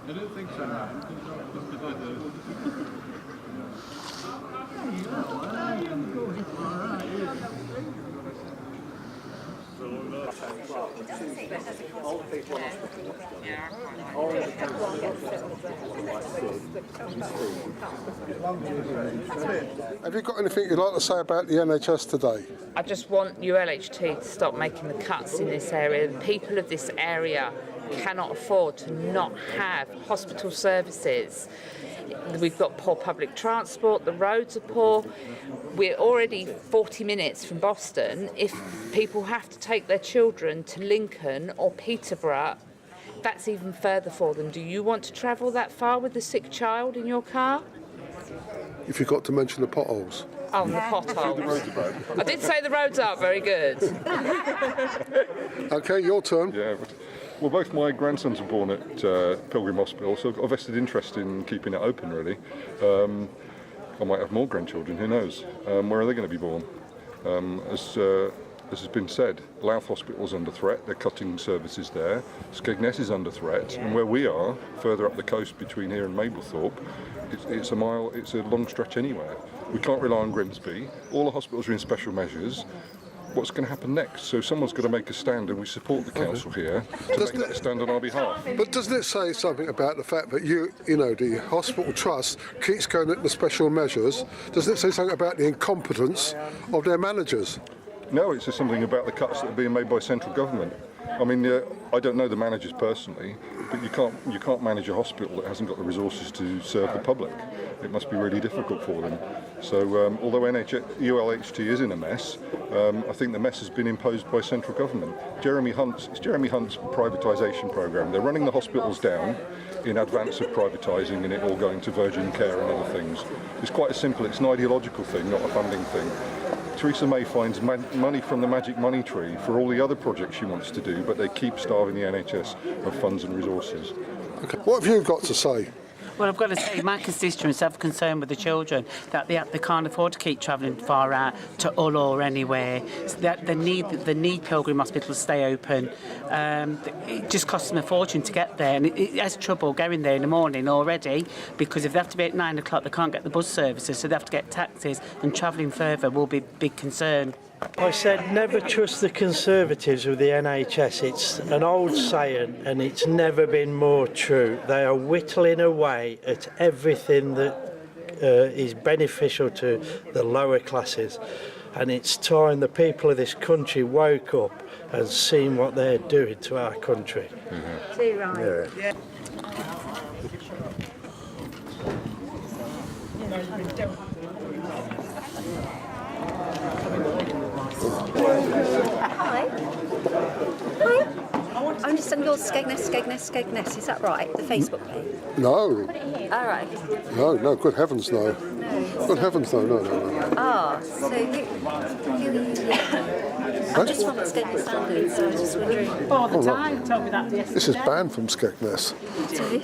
I don't think so, no. Have you got anything you'd like to say about the NHS today? I just want ULHT to stop making the cuts in this area. The people of this area cannot afford to not have hospital services. We've got poor public transport, the roads are poor. We're already 40 minutes from Boston. If people have to take their children to Lincoln or Peterborough, that's even further for them. Do you want to travel that far with a sick child in your car? You forgot to mention the potholes. Oh, the potholes. I did say the roads are very good. Okay, your turn. Yeah. Well, both my grandsons were born at Pilgrim Hospital, so I've got a vested interest in keeping it open, really. I might have more grandchildren, who knows? Where are they going to be born? As has been said, Louth Hospital's under threat. They're cutting services there. Skegness is under threat, and where we are, further up the coast between here and Mablethorpe, it's a long stretch anywhere. We can't rely on Grimsby. All the hospitals are in special measures. What's going to happen next? So someone's got to make a stand, and we support the council here to make that stand on our behalf. But doesn't it say something about the fact that the hospital trust keeps going into special measures? Doesn't it say something about the incompetence of their managers? No, it says something about the cuts that are being made by central government. I mean, I don't know the managers personally, but you can't manage a hospital that hasn't got the resources to serve the public. It must be really difficult for them. So although ULHT is in a mess, I think the mess has been imposed by central government. It's Jeremy Hunt's privatisation programme. They're running the hospitals down in advance of privatising and it all going to Virgin Care and other things. It's quite simple. It's an ideological thing, not a funding thing. Theresa May finds money from the magic money tree for all the other projects she wants to do, but they keep starving the NHS of funds and resources. Okay. What have you got to say? Well, I've got to say, my constituents have concern with the children that they can't afford to keep travelling far out to Hull or anywhere. So they need Pilgrim Hospital to stay open. It just costs them a fortune to get there, and it has trouble going there in the morning already because if they have to be at 9 o'clock, they can't get the bus services, so they have to get taxis, and travelling further will be a big concern. I said never trust the Conservatives with the NHS. It's an old saying and it's never been more true. They are whittling away at everything that is beneficial to the lower classes, and it's time the people of this country woke up and seen what they're doing to our country. Mm-hmm. Too right. Yeah. Hi. I understand you're Skegness, is that right? The Facebook page? No. All right. No, good heavens, no. Good heavens, no. Ah, so you I'm just from Skegness Standards, so I was just wondering. All the time, told me that yesterday. This is banned from Skegness. Sorry.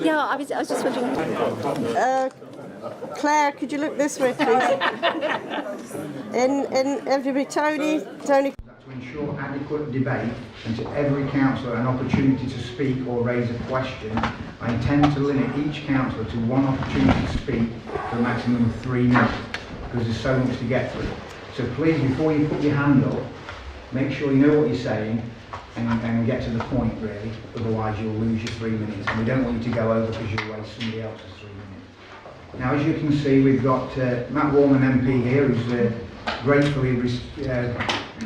Yeah, I was just wondering. Claire, could you look this way, please? In everybody, Tony. To ensure adequate debate and to every councillor an opportunity to speak or raise a question, I intend to limit each councillor to one opportunity to speak for a maximum of 3 minutes, because there's so much to get through. So please, before you put your hand up, make sure you know what you're saying and get to the point, really. Otherwise, you'll lose your 3 minutes, and we don't want you to go over because you'll waste somebody else's 3 minutes. Now, as you can see, we've got Matt Warman MP here, who's gratefully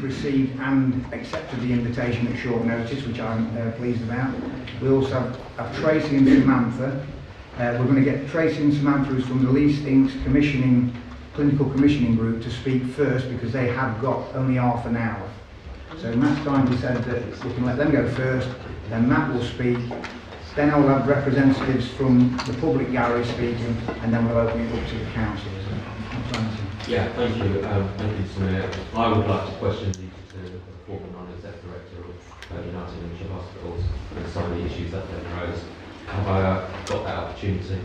received and accepted the invitation at short notice, which I'm pleased about. We also have Tracy and Samantha. We're going to get Tracy and Samantha, who's from the Least Inc.'s clinical commissioning group, to speak first because they have got only half an hour. So Matt's kindly said that we can let them go first, then Matt will speak, then I'll have representatives from the public gallery speaking, and then we'll open it up to the councillors. Yeah, thank you. Thank you, Samir. I would like to question the former non-exec director of United Insular Hospitals and some of the issues that they raised. Have I got that opportunity?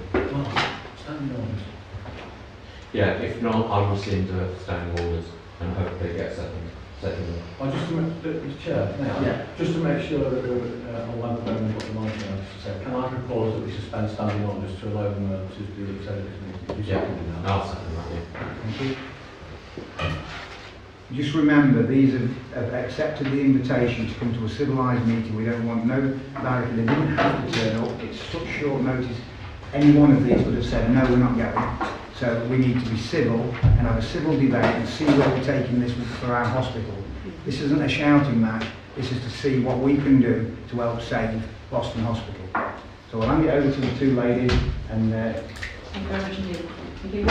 Yeah, if not, I will rescind standing orders and hope they get second. Second. Just to make, Chair, just to make sure that we're on level with what the monitor has to say, can I propose that we suspend standing orders to allow them to do the executive meeting? Yeah, I'll second that, yeah. Thank you. Just remember, these have accepted the invitation to come to a civilised meeting. We don't want no barricade. They didn't have to turn up. It's such short notice. Any one of these would have said, no, we're not going. So we need to be civil and have a civil debate and see where we're taking this for our hospital. This isn't a shouting match. This is to see what we can do to help save Boston Hospital. So I'll hand it over to the two ladies and... Thank you very much indeed. Thank you.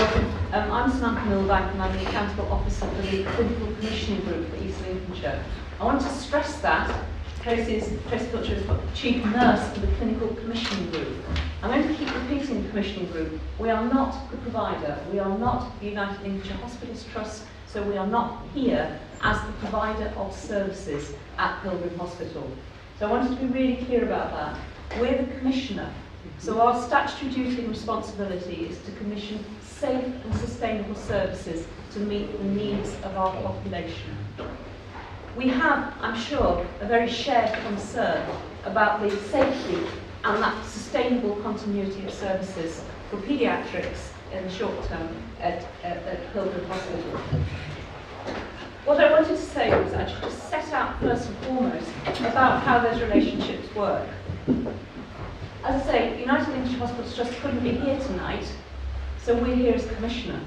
I'm Samantha Milbank and I'm the Accountable Officer for the Clinical Commissioning Group for East Lincolnshire. I want to stress that Tracy Butcher is Chief Nurse for the Clinical Commissioning Group. I'm going to keep repeating the Commissioning Group. We are not the provider. We are not the United Lincolnshire Hospitals Trust, so we are not here as the provider of services at Pilgrim Hospital. So I wanted to be really clear about that. We're the Commissioner. So our statutory duty and responsibility is to commission safe and sustainable services to meet the needs of our population. We have, I'm sure, a very shared concern about the safety and that sustainable continuity of services for paediatrics in the short term at Pilgrim Hospital. What I wanted to say was actually to set out first and foremost about how those relationships work. As I say, United Lincolnshire Hospitals Trust couldn't be here tonight, so we're here as Commissioner.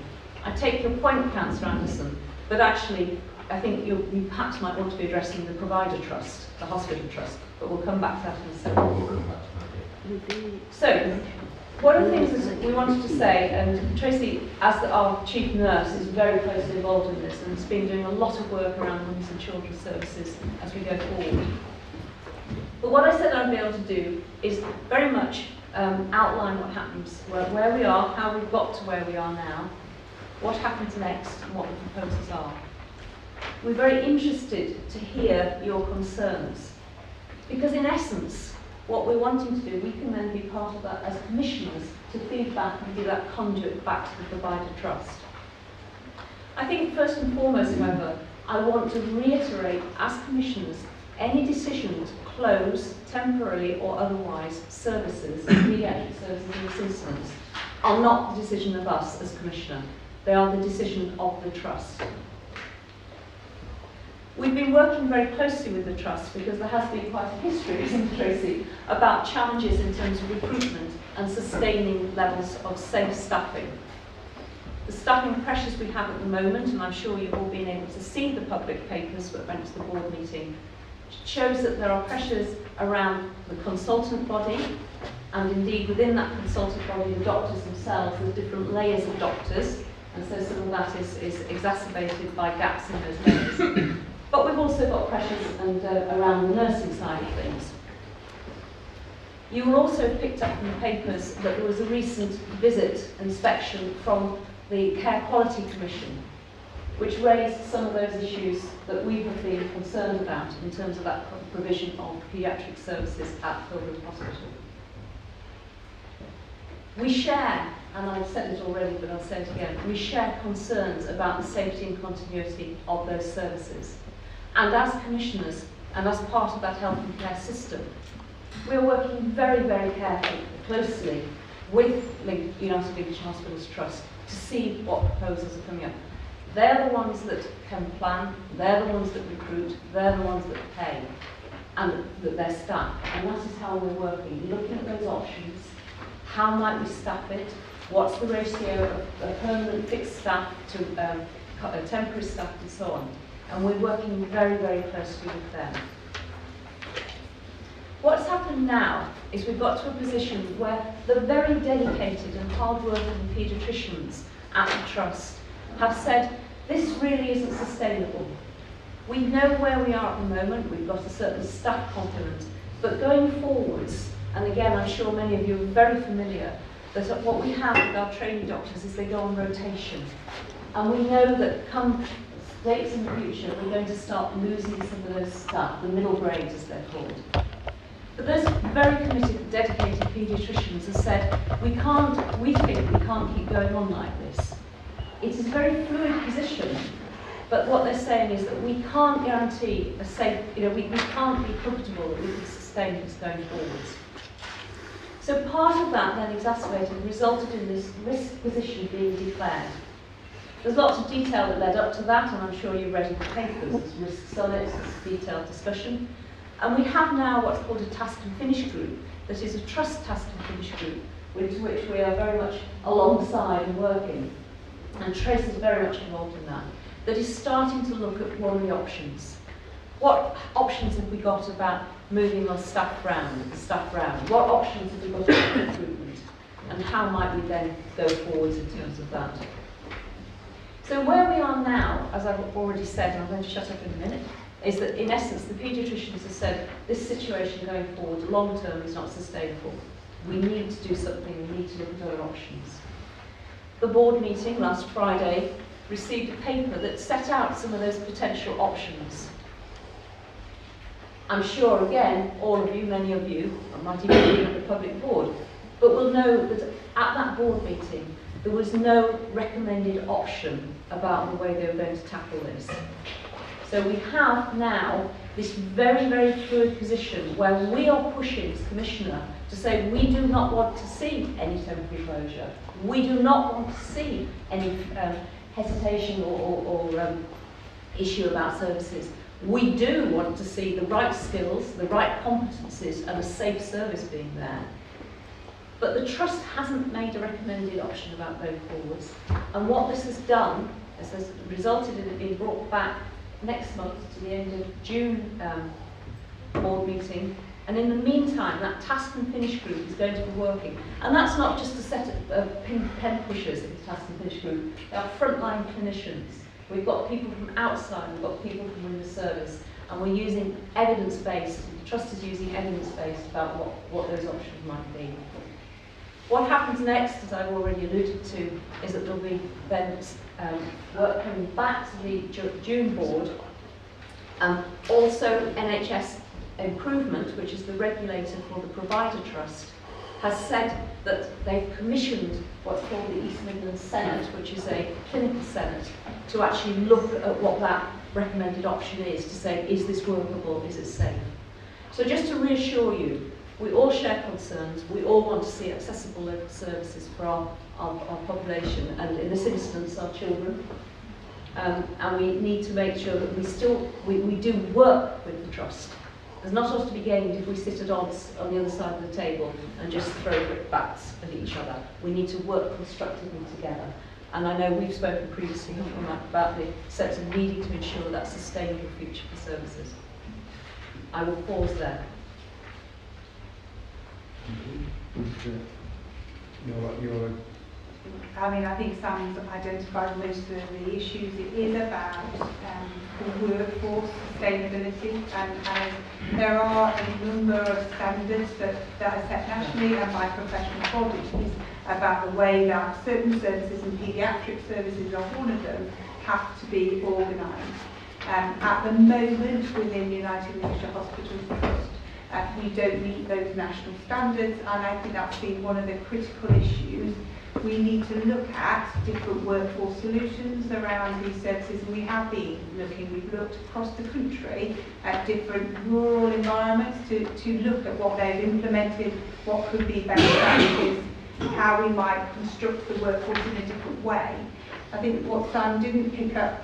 I take your point, Councillor Anderson, but actually I think you perhaps might want to be addressing the provider trust, the hospital trust, but we'll come back to that in a second. So, one of the things that we wanted to say, and Tracy, as our Chief Nurse, is very closely involved in this and has been doing a lot of work around women's and children's services as we go forward. But what I said I'd be able to do is very much outline what happens, where we are, how we've got to where we are now, what happens next, and what the proposals are. We're very interested to hear your concerns, because in essence, what we're wanting to do, we can then be part of that as commissioners to feed back and be that conduit back to the provider trust. I think first and foremost, however, I want to reiterate as commissioners, any decision to close temporarily or otherwise services, paediatric services in this instance, are not the decision of us as Commissioner. They are the decision of the Trust. We've been working very closely with the Trust because there has been quite a history, isn't there, Tracy, about challenges in terms of recruitment and sustaining levels of safe staffing. The staffing pressures we have at the moment, and I'm sure you've all been able to see the public papers that went to the board meeting, shows that there are pressures around the consultant body, and indeed within that consultant body, the doctors themselves, there's different layers of doctors, and so some of that is exacerbated by gaps in those layers. But we've also got pressures around the nursing side of things. You will also have picked up in the papers that there was a recent visit inspection from the Care Quality Commission, which raised some of those issues that we have been concerned about in terms of that provision of paediatric services at Pilgrim Hospital. We share, and I've said it already but I'll say it again, we share concerns about the safety and continuity of those services. And as commissioners, and as part of that health and care system, we're working very, very carefully, closely with United Lincolnshire Hospitals Trust to see what proposals are coming up. They're the ones that can plan, they're the ones that recruit, they're the ones that pay, and that they're staff. And that is how we're working, looking at those options. How might we staff it? What's the ratio of permanent fixed staff to temporary staff and so on? And we're working very, very closely with them. What's happened now is we've got to a position where the very dedicated and hard-working paediatricians at the Trust have said, this really isn't sustainable. We know where we are at the moment, we've got a certain staff complement, but going forwards, and again I'm sure many of you are very familiar, that what we have with our trainee doctors is they go on rotation. And we know that come dates in the future, we're going to start losing some of those staff, the middle grades as they're called. But those very committed, dedicated paediatricians have said, we think we can't keep going on like this. It is a very fluid position, But what they're saying is that we can't guarantee a safe, we can't be comfortable that we can sustain this going forwards. So part of that then exacerbated resulted in this risk position being declared. There's lots of detail that led up to that, and I'm sure you've read in the papers. There's risks on it, it's a detailed discussion. And we have now what's called a task and finish group, that is a trust task and finish group, with which we are very much alongside and working. And Trace is very much involved in that. That is starting to look at what are the options. What options have we got about moving our staff round? What options have we got about recruitment? And how might we then go forwards in terms of that? So where we are now, as I've already said, and I'm going to shut up in a minute, is that in essence the paediatricians have said this situation going forward long term is not sustainable. We need to do something, we need to look at other options. The board meeting last Friday received a paper that set out some of those potential options. I'm sure, again, all of you, many of you, I might even be at the public board, but will know that at that board meeting there was no recommended option about the way they were going to tackle this. So we have now this very, very fluid position where we are pushing as Commissioner to say we do not want to see any temporary closure. We do not want to see any hesitation or issue about services. We do want to see the right skills, the right competencies and a safe service being there. But the Trust hasn't made a recommended option about going forwards. And what this has done is has resulted in it being brought back next month to the end of June board meeting. And in the meantime, that task and finish group is going to be working. And that's not just a set of pen pushers in the task and finish group. They are frontline clinicians. We've got people from outside, we've got people from within the service, and we're using evidence-based, the Trust is using evidence-based about what those options might be. What happens next, as I've already alluded to, is that there'll be then work coming back to the June board. Also, NHS Improvement, which is the regulator for the Provider Trust, has said that they've commissioned what's called the East Midlands Senate, which is a clinical senate, to actually look at what that recommended option is, to say, is this workable, is it safe? So just to reassure you, we all share concerns, we all want to see accessible local services for our population, and in this instance, our children. And we need to make sure that we do work with the Trust. There's not a lot to be gained if we sit at odds on the other side of the table and just throw brickbats at each other. We need to work constructively together. And I know we've spoken previously about the sense of needing to ensure that sustainable future for services. I will pause there. I think Sam's identified most of the issues. It is about workforce sustainability, and there are a number of standards that are set nationally and by professional bodies about the way that certain services, and paediatric services are one of them, have to be organised. At the moment, within the United Lincolnshire Hospitals Trust, we don't meet those national standards, and I think that's been one of the critical issues. We need to look at different workforce solutions around these services, and we have been looking. We've looked across the country at different rural environments to look at what they've implemented, what could be best practices, how we might construct the workforce in a different way. I think what Sam didn't pick up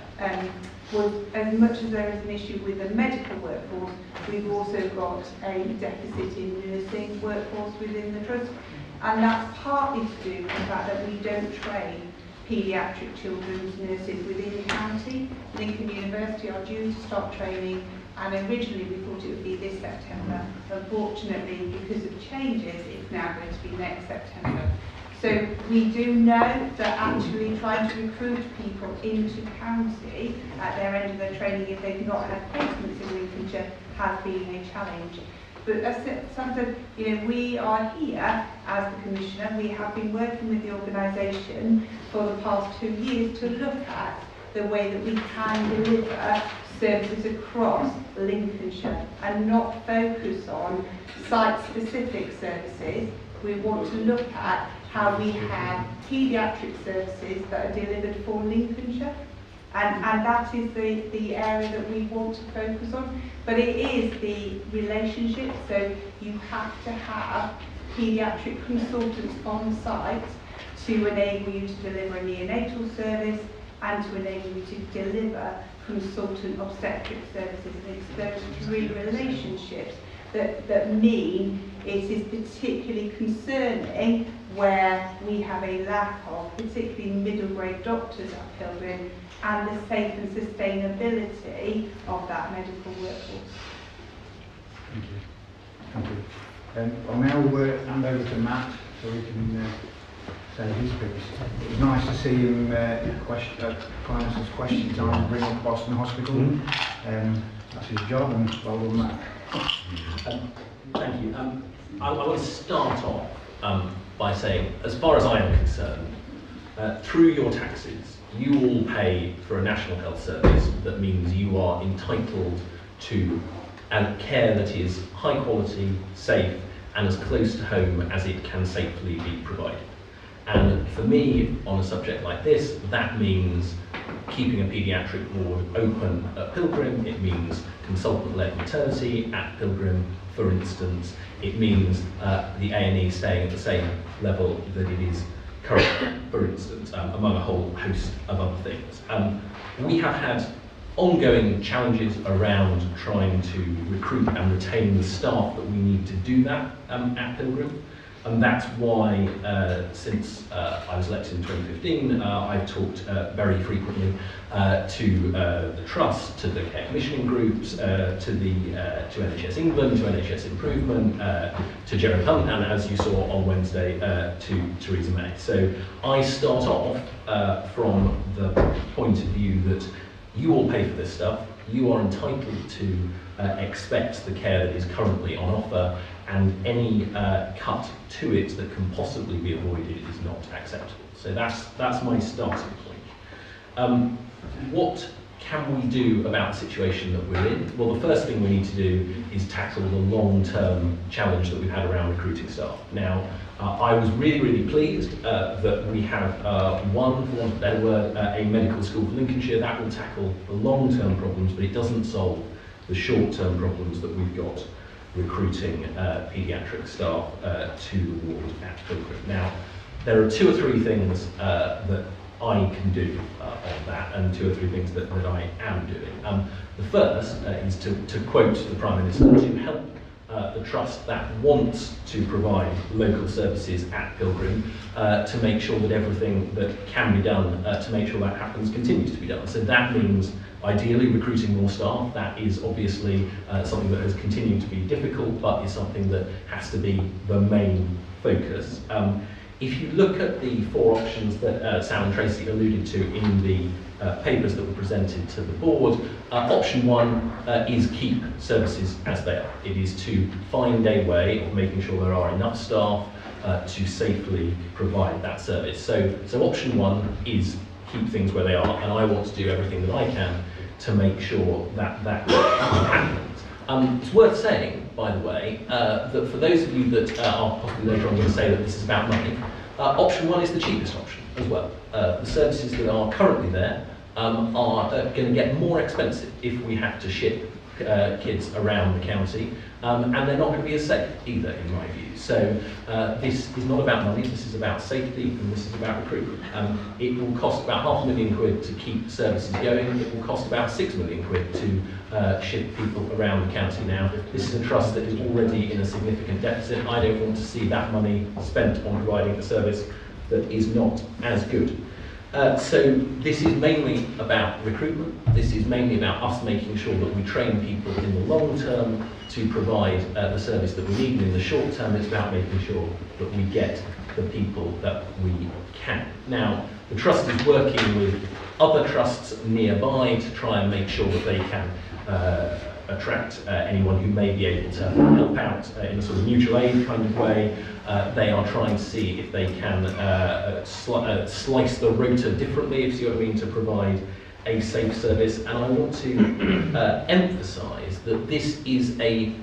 was, as much as there is an issue with the medical workforce, we've also got a deficit in nursing workforce within the Trust. And that's partly to do with the fact that we don't train paediatric children's nurses within the county. Lincoln University are due to start training, and originally we thought it would be this September. Unfortunately, because of changes, it's now going to be next September. So we do know that actually trying to recruit people into county at their end of their training, if they've not had placements in Lincolnshire, has been a challenge. But as Sam said, we are here as the Commissioner. We have been working with the organisation for the past 2 years to look at the way that we can deliver services across Lincolnshire and not focus on site-specific services. We want to look at how we have paediatric services that are delivered for Lincolnshire, And that is the area that we want to focus on. But it is the relationship, so you have to have paediatric consultants on site to enable you to deliver a neonatal service and to enable you to deliver consultant obstetric services. And it's those three relationships that mean it is particularly concerning where we have a lack of particularly middle grade doctors at Pilgrim and the safe and sustainability of that medical workforce. Thank you. Thank you. I'll now hand over to Matt so he can say his piece. It was nice to see him clients as question time and bring up Boston Hospital. That's his job, and well done, Matt. Thank you. I want to start off by saying, as far as I am concerned, through your taxes, you all pay for a national health service that means you are entitled to care that is high quality, safe, and as close to home as it can safely be provided. And for me, on a subject like this, that means keeping a paediatric ward open at Pilgrim. It means consultant-led maternity at Pilgrim, for instance. It means the A&E staying at the same level that it is currently, for instance, among a whole host of other things. We have had ongoing challenges around trying to recruit and retain the staff that we need to do that at Pilgrim. And that's why, since I was elected in 2015, I've talked very frequently to the Trust, to the care commissioning groups, to NHS England, to NHS Improvement, to Jeremy Hunt, and as you saw on Wednesday, to Theresa May. So I start off from the point of view that you all pay for this stuff, you are entitled to expect the care that is currently on offer, and any cut to it that can possibly be avoided is not acceptable. So that's my starting point. What can we do about the situation that we're in? Well, the first thing we need to do is tackle the long-term challenge that we've had around recruiting staff. Now, I was really pleased that we have one, for want of a better word, a medical school for Lincolnshire. That will tackle the long-term problems, but it doesn't solve the short-term problems that we've got recruiting paediatric staff to the ward at Pilgrim. Now, there are 2 or 3 things that I can do on that, and 2 or 3 things that I am doing. The first is to quote the Prime Minister, to help the Trust that wants to provide local services at Pilgrim to make sure that everything that can be done to make sure that happens continues to be done. So that means ideally recruiting more staff. That is obviously something that has continued to be difficult, but is something that has to be the main focus. If you look at the 4 options that Sam and Tracy alluded to in the papers that were presented to the board, option 1 is keep services as they are. It is to find a way of making sure there are enough staff to safely provide that service. So option 1 is keep things where they are, and I want to do everything that I can to make sure that happens. It's worth saying, by the way, that for those of you that are possibly later on going to say that this is about money, option 1 is the cheapest option as well. The services that are currently there are going to get more expensive if we have to ship kids around the county, and they're not going to be as safe either, in my view. So this is not about money, this is about safety, and this is about recruitment. It will cost about £500,000 to keep services going. It will cost about £6 million to ship people around the county now. This is a trust that is already in a significant deficit. I don't want to see that money spent on providing a service that is not as good. So this is mainly about recruitment. This is mainly about us making sure that we train people in the long term to provide the service that we need. And in the short term, it's about making sure that we get the people that we can. Now, the Trust is working with other trusts nearby to try and make sure that they can attract anyone who may be able to help out in a sort of mutual aid kind of way. They are trying to see if they can slice the rota differently, if you see what I mean, to provide a safe service. And I want to emphasise that this is a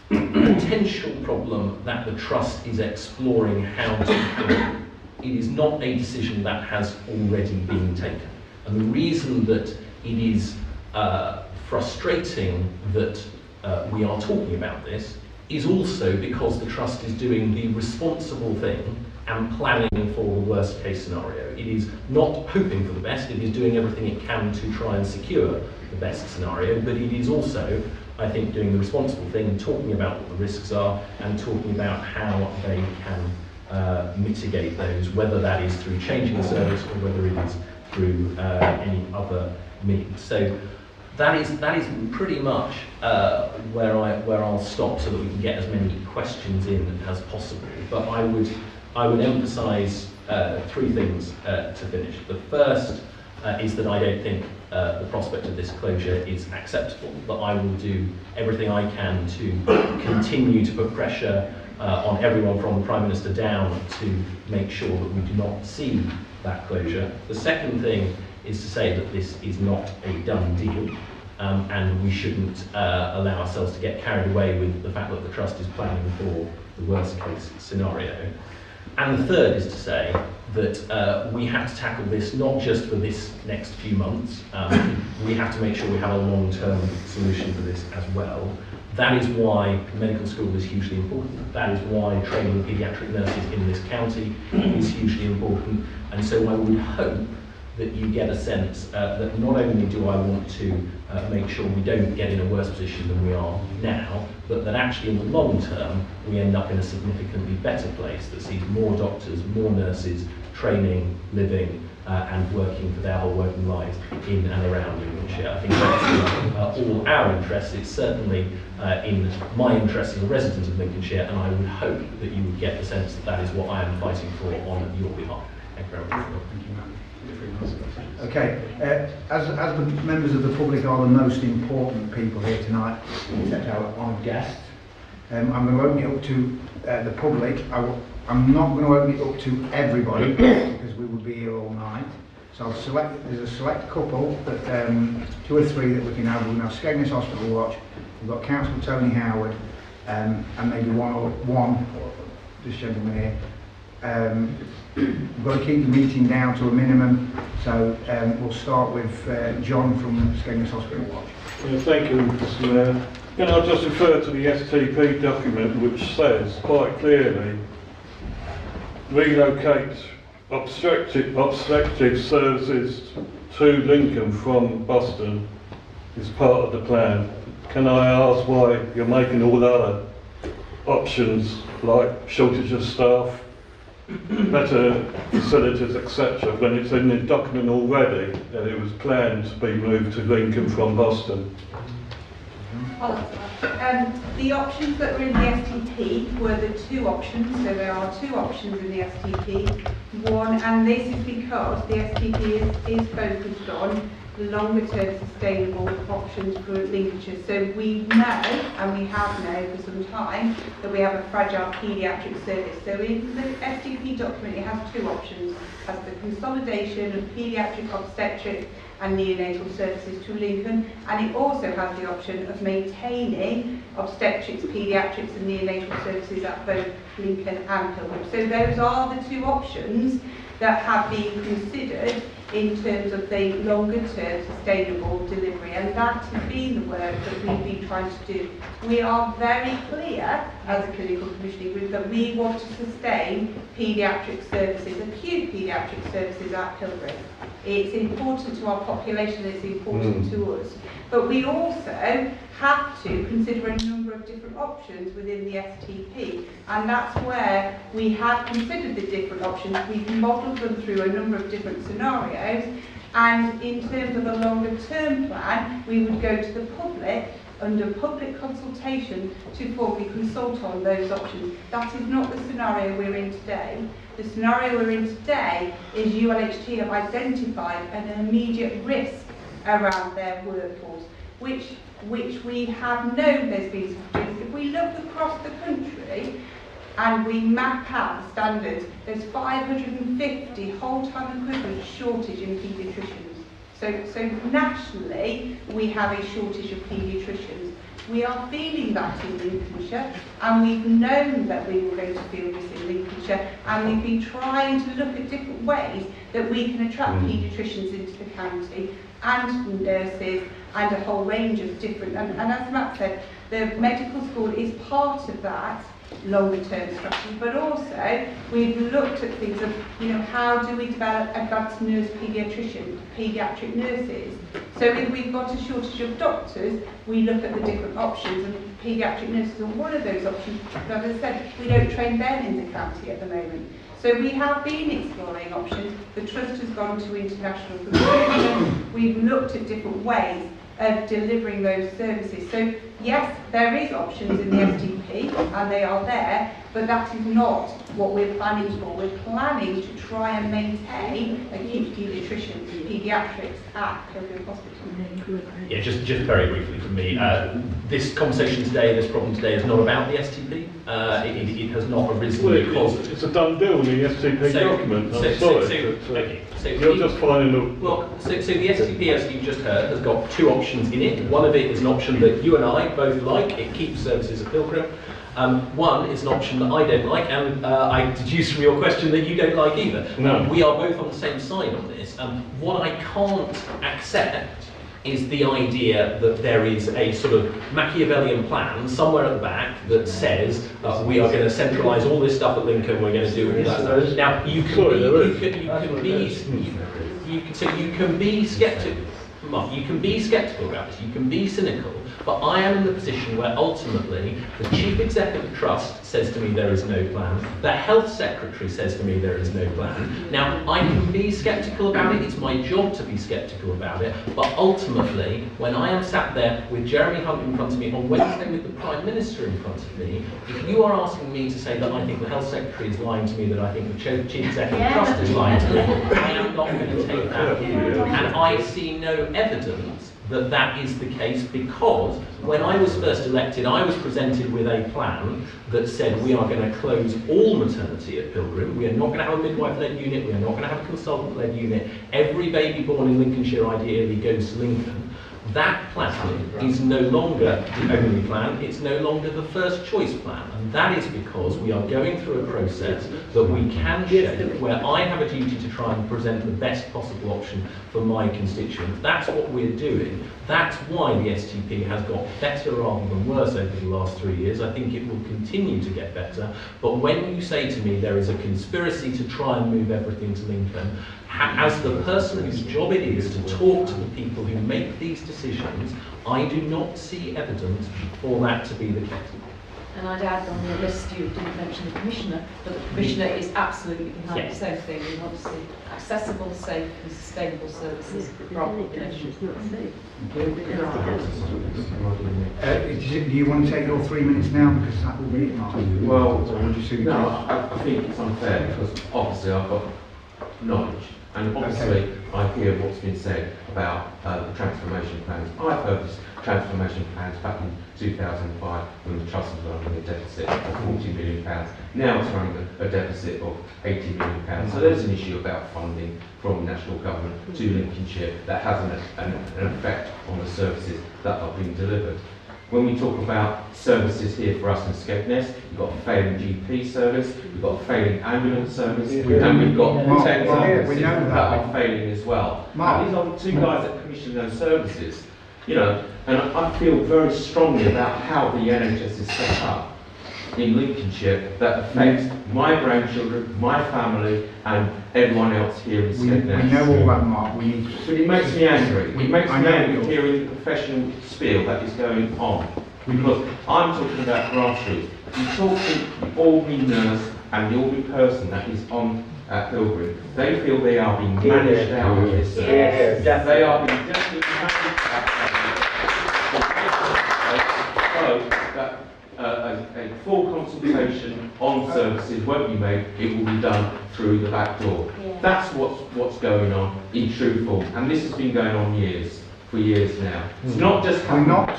potential problem that the Trust is exploring how to do. It is not a decision that has already been taken. And the reason that it is frustrating that we are talking about this is also because the Trust is doing the responsible thing and planning for the worst case scenario. It is not hoping for the best, it is doing everything it can to try and secure the best scenario, but it is also, I think, doing the responsible thing and talking about what the risks are and talking about how they can mitigate those, whether that is through changing the service or whether it is through any other means. So that is pretty much where I'll stop so that we can get as many questions in as possible. But I would emphasise 3 things to finish. The first is that I don't think the prospect of this closure is acceptable, but I will do everything I can to continue to put pressure on everyone from the Prime Minister down to make sure that we do not see that closure. The second thing is to say that this is not a done deal, and we shouldn't allow ourselves to get carried away with the fact that the Trust is planning for the worst case scenario. And the third is to say that we have to tackle this not just for this next few months, we have to make sure we have a long-term solution for this as well. That is why medical school is hugely important. That is why training paediatric nurses in this county is hugely important. And so I would hope that you get a sense that not only do I want to make sure we don't get in a worse position than we are now, but that actually in the long term we end up in a significantly better place that sees more doctors, more nurses training, living and working for their whole working lives in and around Lincolnshire. I think that's in all our interests. It's certainly in my interest as a resident of Lincolnshire, and I would hope that you would get the sense that that is what I am fighting for on your behalf. Thank you very much. Okay, as the members of the public are the most important people here tonight, except our honoured guests, I'm going to open it up to the public. I'm not going to open it up to everybody because we will be here all night. So there's a select couple, that 2 or 3 that we can have. We're going to have Skegness Hospital Watch, we've got Councillor Tony Howard, and maybe one, this gentleman here. We've got to keep the meeting down to a minimum, so we'll start with John from Skegness Hospital Watch. Yeah, thank you, Mr. Mayor. Can I just refer to the STP document, which says quite clearly, relocate obstetric services to Lincoln from Boston is part of the plan. Can I ask why you're making all the other options, like shortage of staff, better facilities, etc., when it's in the document already that it was planned to be moved to Lincoln from Boston? The options that were in the STP were the 2 options, so there are 2 options in the STP. One, and this is because the STP is focused on longer term sustainable options for Lincolnshire. So we know, and we have known for some time, that we have a fragile paediatric service. So in the STP document it has 2 options, as the consolidation of paediatric, obstetric and neonatal services to Lincoln, and it also has the option of maintaining obstetrics, paediatrics and neonatal services at both Lincoln and Pilgrim. So those are the 2 options that have been considered in terms of the longer term sustainable delivery, and that has been the work that we've been trying to do. We are very clear as a clinical commissioning group that we want to sustain paediatric services, acute paediatric services at Pilgrim. It's important to our population, it's important to us, but we also have to consider a number of different options within the STP, and that's where we have considered the different options. We've modelled them through a number of different scenarios, and in terms of a longer term plan we would go to the public under public consultation to formally consult on those options. That is not the scenario we're in today. The scenario we're in today is ULHT have identified an immediate risk around their workforce, which we have known there's been some things. If we look across the country and we map out the standards, there's 550 whole-time equivalent shortage in paediatricians. So nationally, we have a shortage of paediatricians. We are feeling that in Lincolnshire, and we've known that we were going to feel this in Lincolnshire, and we've been trying to look at different ways that we can attract paediatricians into the county, and nurses, and a whole range of different, and as Matt said, the medical school is part of that longer term strategy, but also we've looked at things of, you know, how do we develop advanced nurse paediatric nurses. So if we've got a shortage of doctors, we look at the different options, and paediatric nurses are one of those options. But as I said, we don't train them in the county at the moment. So we have been exploring options. The trust has gone to international procurement. We've looked at different ways of delivering those services. So yes, there is options in the STP, and they are there, but that is not what we're planning for. We're planning to try and maintain acute paediatrics at Pilgrim Hospital. Yeah, just very briefly from me. This conversation today, this problem today, is not about the STP. It has not arisen because it's a done deal in the STP document. You're just finding a... Well, so the STP, as you just heard, has got two options in it. One of it is an option that you and I both like. It keeps services at Pilgrim. One is an option that I don't like, and I deduce from your question that you don't like either. No. We are both on the same side on this. What I can't accept is the idea that there is a sort of Machiavellian plan somewhere at the back that says we are going to centralise all this stuff at Lincoln, we're going to do all that stuff. Now, you can be sceptical. Mark, you can be sceptical about this, you can be cynical, but I am in the position where ultimately the Chief Executive Trust says to me there is no plan, the Health Secretary says to me there is no plan. Now, I can be sceptical about it, it's my job to be sceptical about it, but ultimately, when I am sat there with Jeremy Hunt in front of me on Wednesday with the Prime Minister in front of me, if you are asking me to say that I think the Health Secretary is lying to me, that I think the Chief Executive Trust is lying to me, I am not going to take that view. And I see no evidence that that is the case, because when I was first elected, I was presented with a plan that said we are going to close all maternity at Pilgrim, we are not going to have a midwife-led unit, we are not going to have a consultant-led unit, every baby born in Lincolnshire ideally goes to Lincoln. That plan is no longer the only plan, it's no longer the first choice plan, and that is because we are going through a process that we can shape, where I have a duty to try and present the best possible option for my constituents. That's what we're doing. That's why the STP has got better rather than worse over the last 3 years. I think it will continue to get better, but when you say to me there is a conspiracy to try and move everything to Lincoln, as the person whose job it is to talk to the people who make these decisions, I do not see evidence for that to be the case. And I'd add on the list, you didn't mention the Commissioner, but the Commissioner is absolutely behind the same thing. We want to see accessible, safe and sustainable services for our population. Do you want to take your 3 minutes now, because that will be it, Mark? Well, no, I think it's unfair, because obviously I've got knowledge, and obviously I hear what's been said about the transformation plans. I've heard this transformation plans back in 2005 when the trust was running a deficit of £40 million. Now it's running a deficit of £80 million. So there's an issue about funding from national government to Lincolnshire that has an effect on the services that are being delivered. When we talk about services here for us in Skegness, we've got a failing GP service, we've got a failing ambulance service, and we've got 10 services that are failing as well. And these are the two guys that commission those services. You know, and I feel very strongly about how the NHS is set up in Lincolnshire that affects my grandchildren, my family, and everyone else here in Skegness. We know all that, Mark. But it makes me angry. It makes me angry hearing the professional spiel that is going on. Because I'm talking about grassroots. You talk to the ordinary nurse and the ordinary person that is on at Pilgrim. They feel they are being managed out of this service. They are being definitely managed out of so that a full consultation on services won't be made, it will be done through the back door. That's what's going on in true form, and this has been going on for years now. It's not just we're not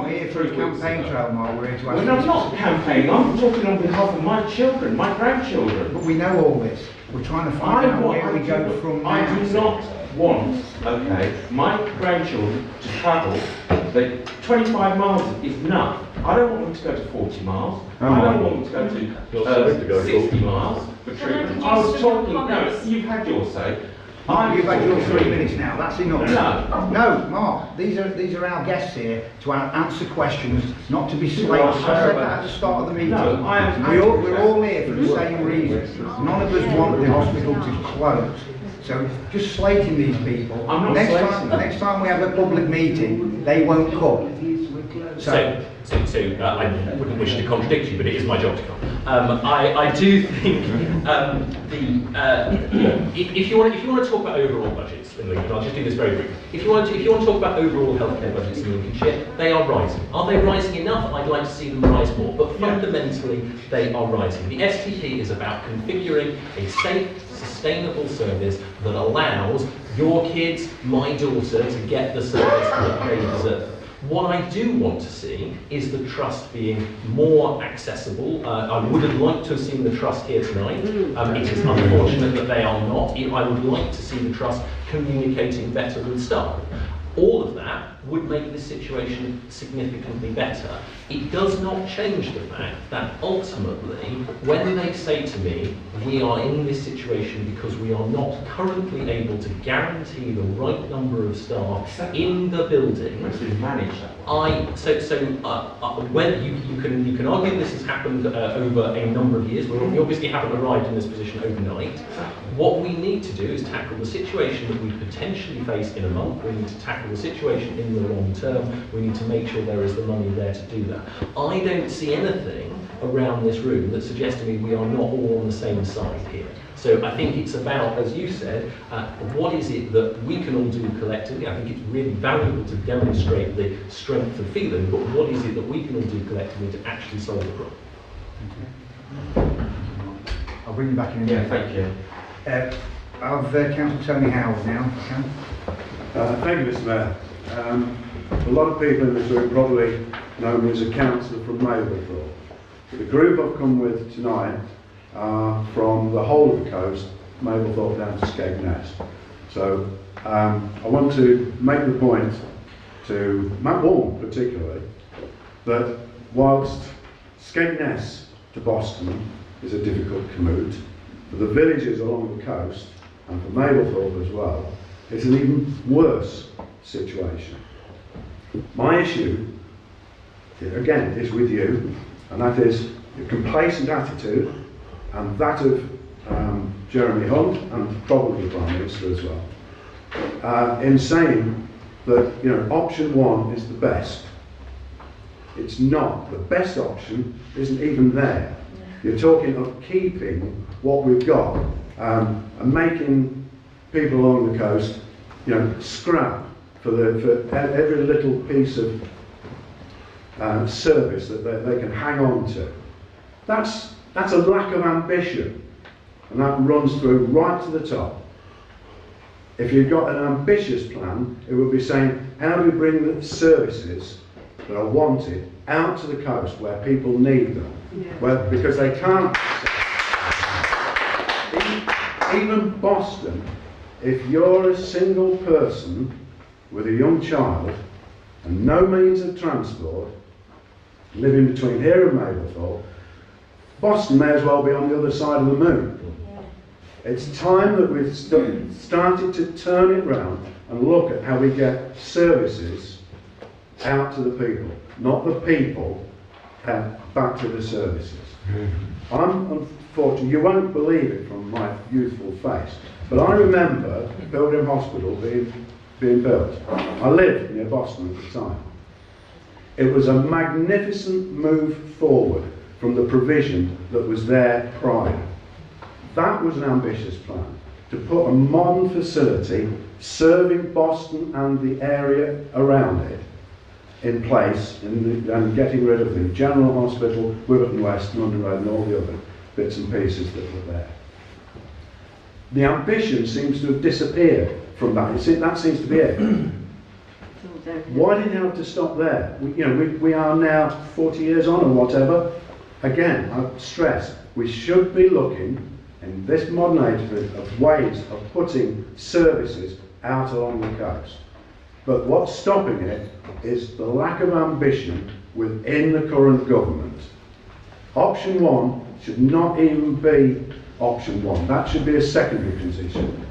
here for a campaign trail, Mark. We're here to ask. I'm not campaigning. I'm talking on behalf of my children, my grandchildren. But we know all this. We're trying to find out where we go from now. I do not want, my grandchildren to travel 25 miles is enough. I don't want them to go to 40 miles. I don't want them to go to 60 miles for treatment. I was talking, no, you've had your say. You've had your 3 minutes now, that's enough. No. No, Mark, these are our guests here to answer questions, not to be slated. I said that at the start of the meeting. No, we're all here for the same reason. None of us want the hospital to close. So just slating these people. I'm not next time we have a public meeting, they won't come. I wouldn't wish to contradict you, but it is my job to come. I do think if you want to talk about overall budgets in Lincoln, I'll just do this very briefly. If you want to talk about overall healthcare budgets in Lincolnshire, they are rising. Are they rising enough? I'd like to see them rise more, but fundamentally they are rising. The STP is about configuring a safe, sustainable service that allows your kids, my daughter, to get the service that they deserve. What I do want to see is the trust being more accessible. I would have liked to have seen the trust here tonight. It is unfortunate that they are not. I would like to see the trust communicating better with staff. All of that would make this situation significantly better. It does not change the fact that ultimately, when they say to me, we are in this situation because we are not currently able to guarantee the right number of staff in the building, when you can argue this has happened over a number of years. We obviously haven't arrived in this position overnight. What we need to do is tackle the situation that we potentially face in a month. We need to tackle the situation in the long term. We need to make sure there is the money there to do that. I don't see anything around this room that suggests to me we are not all on the same side here. So I think it's about, as you said, what is it that we can all do collectively? I think it's really valuable to demonstrate the strength of feeling, but what is it that we can all do collectively to actually solve the problem? I'll bring you back in a Yeah, minute. thank you. I've Councillor Tony Howard now. Thank you, Mr. Mayor. A lot of people in this room probably know me as a councillor from Mablethorpe. The group I've come with tonight are from the whole of the coast, Mablethorpe down to Skegness. So I want to make the point to Matt Wall particularly that whilst Skegness to Boston is a difficult commute, for the villages along the coast and for Mablethorpe as well, it's an even worse situation. My issue, again, is with you, and that is the complacent attitude, and that of Jeremy Hunt, and probably the Prime Minister as well, in saying that option one is the best. It's not. The best option isn't even there. You're talking of keeping what we've got and making people along the coast, scrap for every little piece of service that they can hang on to. That's a lack of ambition, and that runs through right to the top. If you've got an ambitious plan, it would be saying, how do we bring the services that are wanted out to the coast where people need them? Well, because they can't. Even Boston, if you're a single person with a young child and no means of transport, living between here and Mablethorpe, Boston may as well be on the other side of the moon. It's time that we've started to turn it round and look at how we get services out to the people, not the people back to the services. I'm unfortunate, you won't believe it from my youthful face, but I remember Pilgrim Hospital being built. I lived near Boston at the time. It was a magnificent move forward from the provision that was there prior. That was an ambitious plan, to put a modern facility serving Boston and the area around it in place and getting rid of the General Hospital, Wiverton West, London Road and all the other bits and pieces that were there. The ambition seems to have disappeared from that. That seems to be it. Why did it have to stop there? We are now 40 years on or whatever. Again, I stress, we should be looking in this modern age of ways of putting services out along the coast. But what's stopping it is the lack of ambition within the current government. Option 1 should not even be option 1. That should be a secondary position.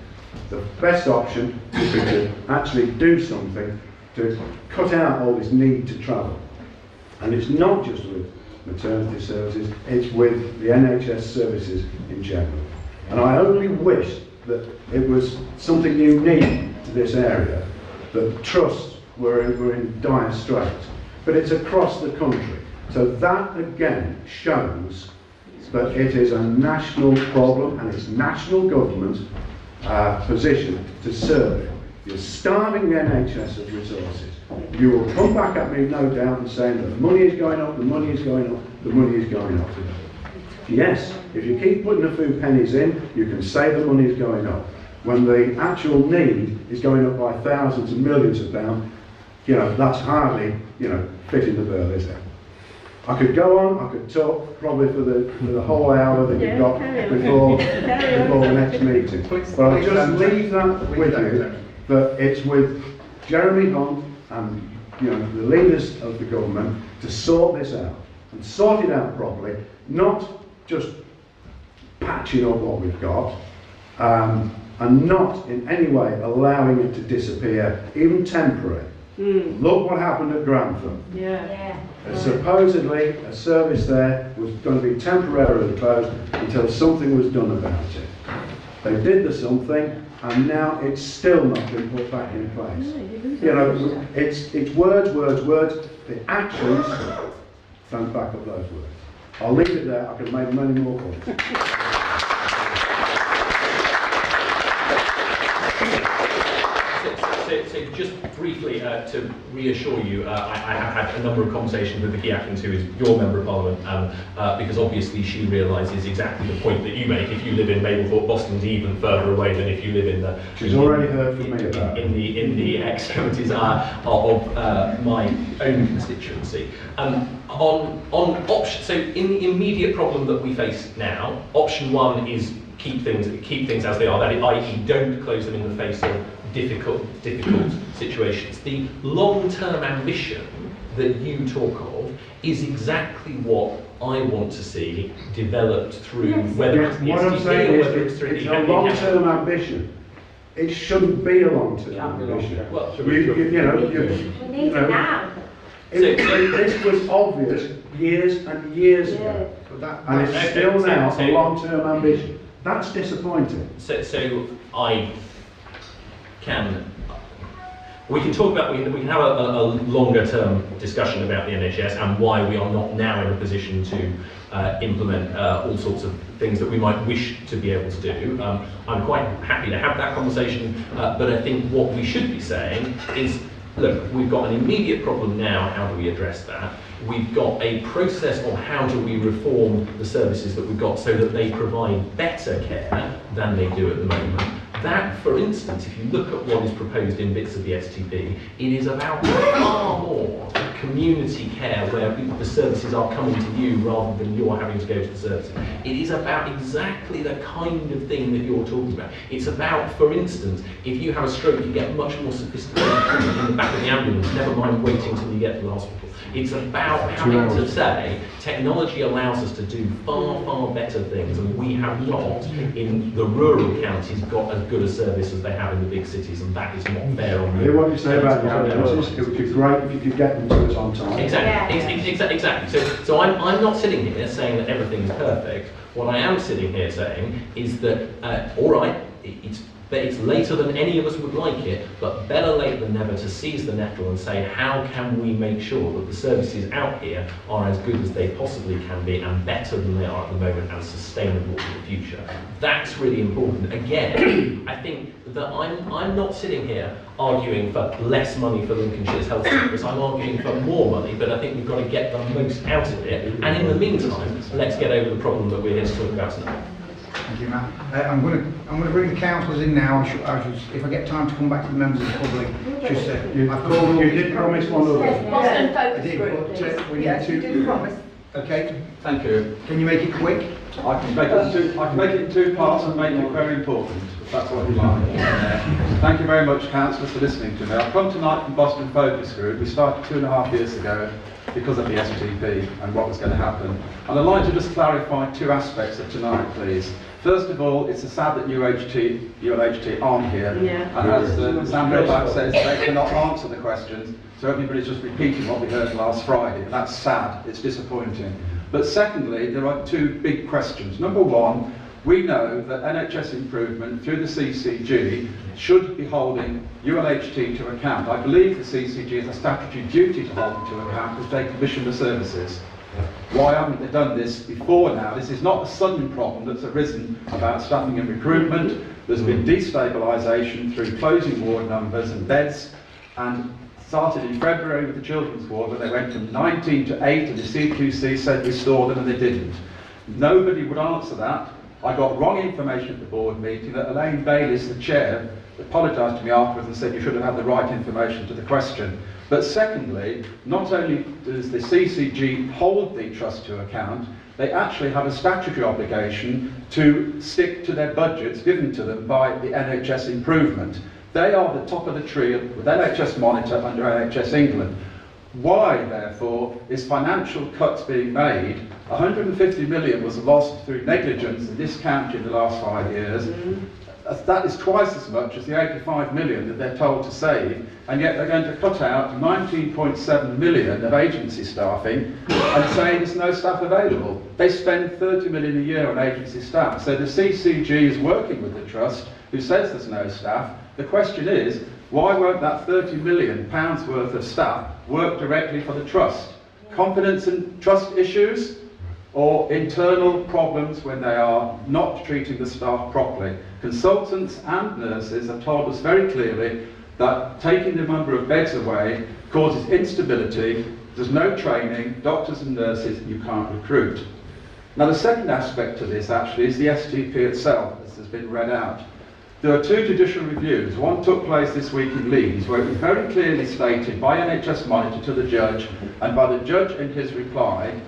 The best option would be to actually do something to cut out all this need to travel. And it's not just with maternity services, it's with the NHS services in general. And I only wish that it was something unique to this area, that trusts were in dire straits. But it's across the country. So that again shows that it is a national problem and it's national government's position to serve it. You're starving the NHS of resources. You will come back at me, no doubt, and saying that the money is going up, the money is going up, the money is going up. Yes, if you keep putting a few pennies in, you can say the money is going up. When the actual need is going up by thousands and millions of pounds, you know, that's hardly, you know, fitting the bill, is it? I could go on, I could talk probably for the whole hour that you've got before the next meeting. But I'll just leave that with you, that it's with Jeremy Hunt and, you know, the leaders of the government to sort this out and sort it out properly, not just patching up what we've got, and not in any way allowing it to disappear, even temporary. Look what happened at Grantham. Supposedly a service there was going to be temporarily closed until something was done about it. They did the something, and now it's still not been put back in place. You know, it's words, words, words. The actions don't back up those words. I'll leave it there. I could make many more points. So just briefly to reassure you, I have had a number of conversations with Vicky Atkins, who is your Member of Parliament, because obviously she realises exactly the point that you make. If you live in Mablethorpe, Boston's even further away than if you live in the... She's already heard from me about in the extremities of my own constituency. On option, so in the immediate problem that we face now, option 1 is keep things as they are, that is, i.e. don't close them in the face of difficult situations. The long-term ambition that you talk of is exactly what I want to see developed through whether it's the what I'm STP saying or whether it's is through it's the a long-term ambition. It shouldn't be a long-term ambition. Well, you know, now. This was obvious years and years ago, and it's still now a long-term ambition. That's disappointing. So I can. We can talk about. We can have a longer term discussion about the NHS and why we are not now in a position to implement all sorts of things that we might wish to be able to do. I'm quite happy to have that conversation, but I think what we should be saying is, look, we've got an immediate problem now. How do we address that? We've got a process of how do we reform the services that we've got so that they provide better care than they do at the moment. That, for instance, if you look at what is proposed in bits of the STP, it is about far more community care where the services are coming to you rather than you're having to go to the services. It is about exactly the kind of thing that you're talking about. It's about, for instance, if you have a stroke, you get much more sophisticated treatment in the back of the ambulance, never mind waiting till you get to the hospital. It's about having to say, technology allows us to do far, far better things, and we have not, in the rural counties, got as good a service as they have in the big cities, and that is not fair on you. What you say about the ambulances, it would be great if you could get them to us on time. Exactly. So I'm not sitting here saying that everything is perfect. What I am sitting here saying is that, all right, it's later than any of us would like it, but better late than never to seize the nettle and say, how can we make sure that the services out here are as good as they possibly can be and better than they are at the moment and sustainable for the future? That's really important. Again, I think that I'm not sitting here arguing for less money for Lincolnshire's health service. I'm arguing for more money, but I think we've got to get the most out of it. And in the meantime, let's get over the problem that we're here to talk about tonight. Thank you, Matt. I'm going to bring the councillors in now. I should, if I get time to come back to the members of the public, just I've called. You did promise one other. I did, but we need to. You did promise. Okay. Thank you. Can you make it quick? I can make it in two parts and make it very important, if that's what you like. Thank you very much, councillors, for listening to me. I've come tonight from Boston Focus Group. We started 2.5 years ago because of the STP and what was going to happen. And I'd like to just clarify two aspects of tonight, please. First of all, it's sad that ULHT aren't here. Yeah. And as Sam Milbank says, they cannot answer the questions. So everybody's just repeating what we heard last Friday. And that's sad. It's disappointing. But secondly, there are two big questions. Number one, we know that NHS Improvement through the CCG should be holding ULHT to account. I believe the CCG has a statutory duty to hold them to account because they commission the services. Why haven't they done this before now? This is not a sudden problem that's arisen about staffing and recruitment. There's been destabilisation through closing ward numbers and beds, and started in February with the children's ward where they went from 19 to 8 and the CQC said restore them and they didn't. Nobody would answer that. I got wrong information at the board meeting that Elaine Bayliss, the chair, apologised to me afterwards and said you should have had the right information to the question. But secondly, not only does the CCG hold the trust to account, they actually have a statutory obligation to stick to their budgets given to them by the NHS Improvement. They are the top of the tree with NHS Monitor under NHS England. Why, therefore, is financial cuts being made? 150 million was lost through negligence in this county in the last 5 years. That is twice as much as the 85 million that they're told to save, and yet they're going to cut out 19.7 million of agency staffing and saying there's no staff available. They spend 30 million a year on agency staff. So the CCG is working with the trust who says there's no staff. The question is, why won't that £30 million worth of staff work directly for the trust? Confidence in trust issues or internal problems when they are not treating the staff properly? Consultants and nurses have told us very clearly that taking the number of beds away causes instability, there's no training, doctors and nurses, you can't recruit. Now the second aspect to this actually is the STP itself, as has been read out. There are two judicial reviews. One took place this week in Leeds, where it was very clearly stated by NHS Monitor to the judge, and by the judge in his reply,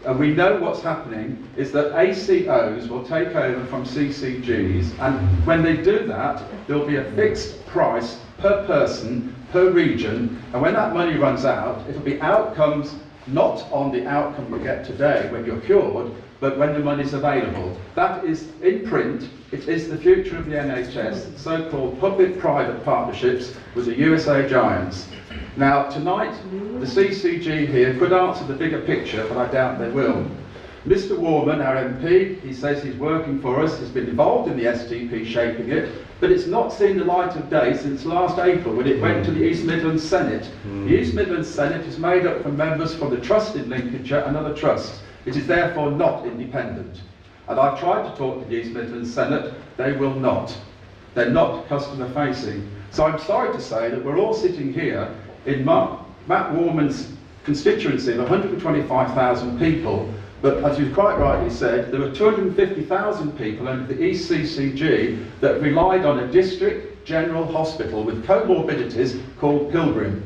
and we know what's happening is that ACOs will take over from CCGs, and when they do that, there'll be a fixed price per person, per region, and when that money runs out, it'll be outcomes not on the outcome you get today when you're cured, but when the money's available. That is in print. It is the future of the NHS, so-called public-private partnerships with the USA giants. Now, tonight, the CCG here could answer the bigger picture, but I doubt they will. Mr. Warman, our MP, he says he's working for us, he's been involved in the STP shaping it, but it's not seen the light of day since last April when it went to the East Midlands Senate. The East Midlands Senate is made up from members from the Trust in Lincolnshire and other trusts. It is therefore not independent. And I've tried to talk to the East Midlands Senate, they will not. They're not customer facing. So I'm sorry to say that we're all sitting here in Matt Warman's constituency of 125,000 people, but as you quite rightly said, there were 250,000 people under the East CCG that relied on a district general hospital with comorbidities called Pilgrim.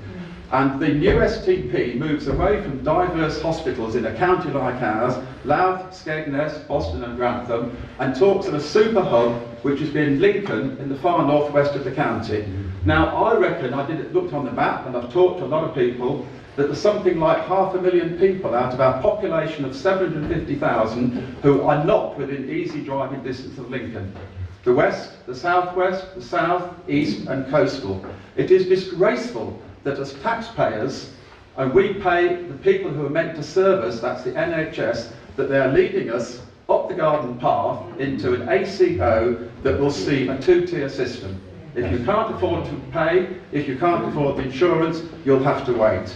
And the new STP moves away from diverse hospitals in a county like ours, Louth, Skegness, Boston and Grantham, and talks of a super hub which has been Lincoln in the far northwest of the county. Now I reckon, looked on the map and I've talked to a lot of people, that there's something like 500,000 people out of our population of 750,000 who are not within easy driving distance of Lincoln. The west, the southwest, the south, east and coastal. It is disgraceful that as taxpayers, and we pay the people who are meant to serve us, that's the NHS, that they are leading us up the garden path into an ACO that will see a two-tier system. If you can't afford to pay, if you can't afford the insurance, you'll have to wait.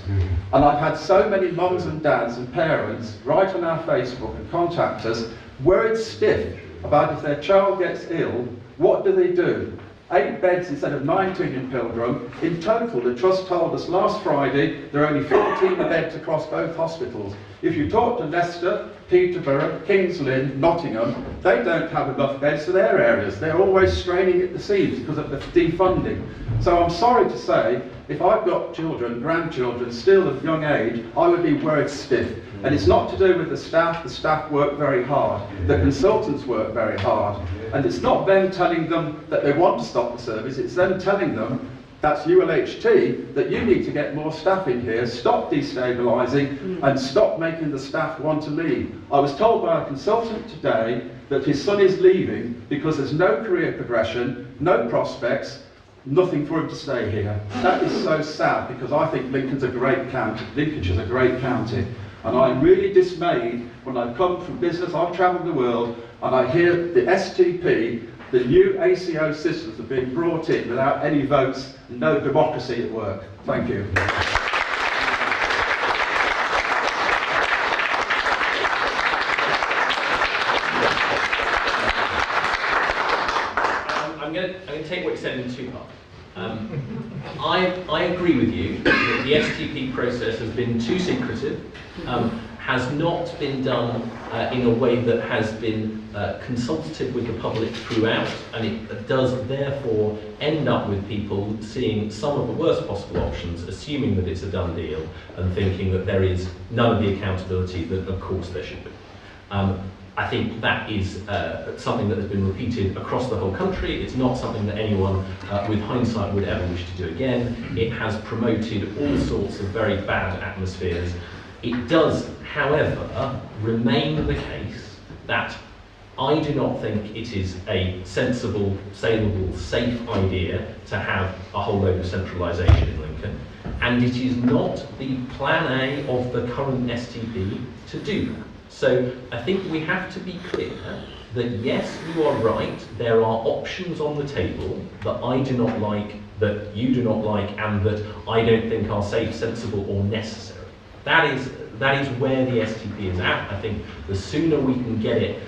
And I've had so many mums and dads and parents write on our Facebook and contact us, worried stiff about if their child gets ill, what do? 8 beds instead of 19 in Pilgrim. In total, the Trust told us last Friday there are only 14 beds across both hospitals. If you talk to Leicester, Peterborough, Kings Lynn, Nottingham, they don't have enough beds for their areas. They're always straining at the seams because of the defunding. So I'm sorry to say, if I've got children, grandchildren, still of young age, I would be worried stiff. And it's not to do with the staff work very hard, the consultants work very hard, and it's not them telling them that they want to stop the service, it's them telling them, that's ULHT, that you need to get more staff in here, stop destabilising and stop making the staff want to leave. I was told by a consultant today that his son is leaving because there's no career progression, no prospects, nothing for him to stay here. That is so sad, because I think Lincoln's a great county, Lincolnshire's a great county, and I'm really dismayed when I come from business, I've travelled the world, and I hear the STP, the new ACO systems are being brought in without any votes, no democracy at work. Thank you. I'm going to take what you said in two parts. I agree with you that the STP process has been too secretive, has not been done in a way that has been consultative with the public throughout, and it does therefore end up with people seeing some of the worst possible options, assuming that it's a done deal, and thinking that there is none of the accountability that of course there should be. I think that is something that has been repeated across the whole country. It's not something that anyone with hindsight would ever wish to do again. It has promoted all sorts of very bad atmospheres. It does, however, remain the case that I do not think it is a sensible, saleable, safe idea to have a whole load of centralisation in Lincoln, and it is not the plan A of the current STP to do that. So I think we have to be clear that yes, you are right, there are options on the table that I do not like, that you do not like, and that I don't think are safe, sensible or necessary. That is where the STP is at. I think the sooner we can get it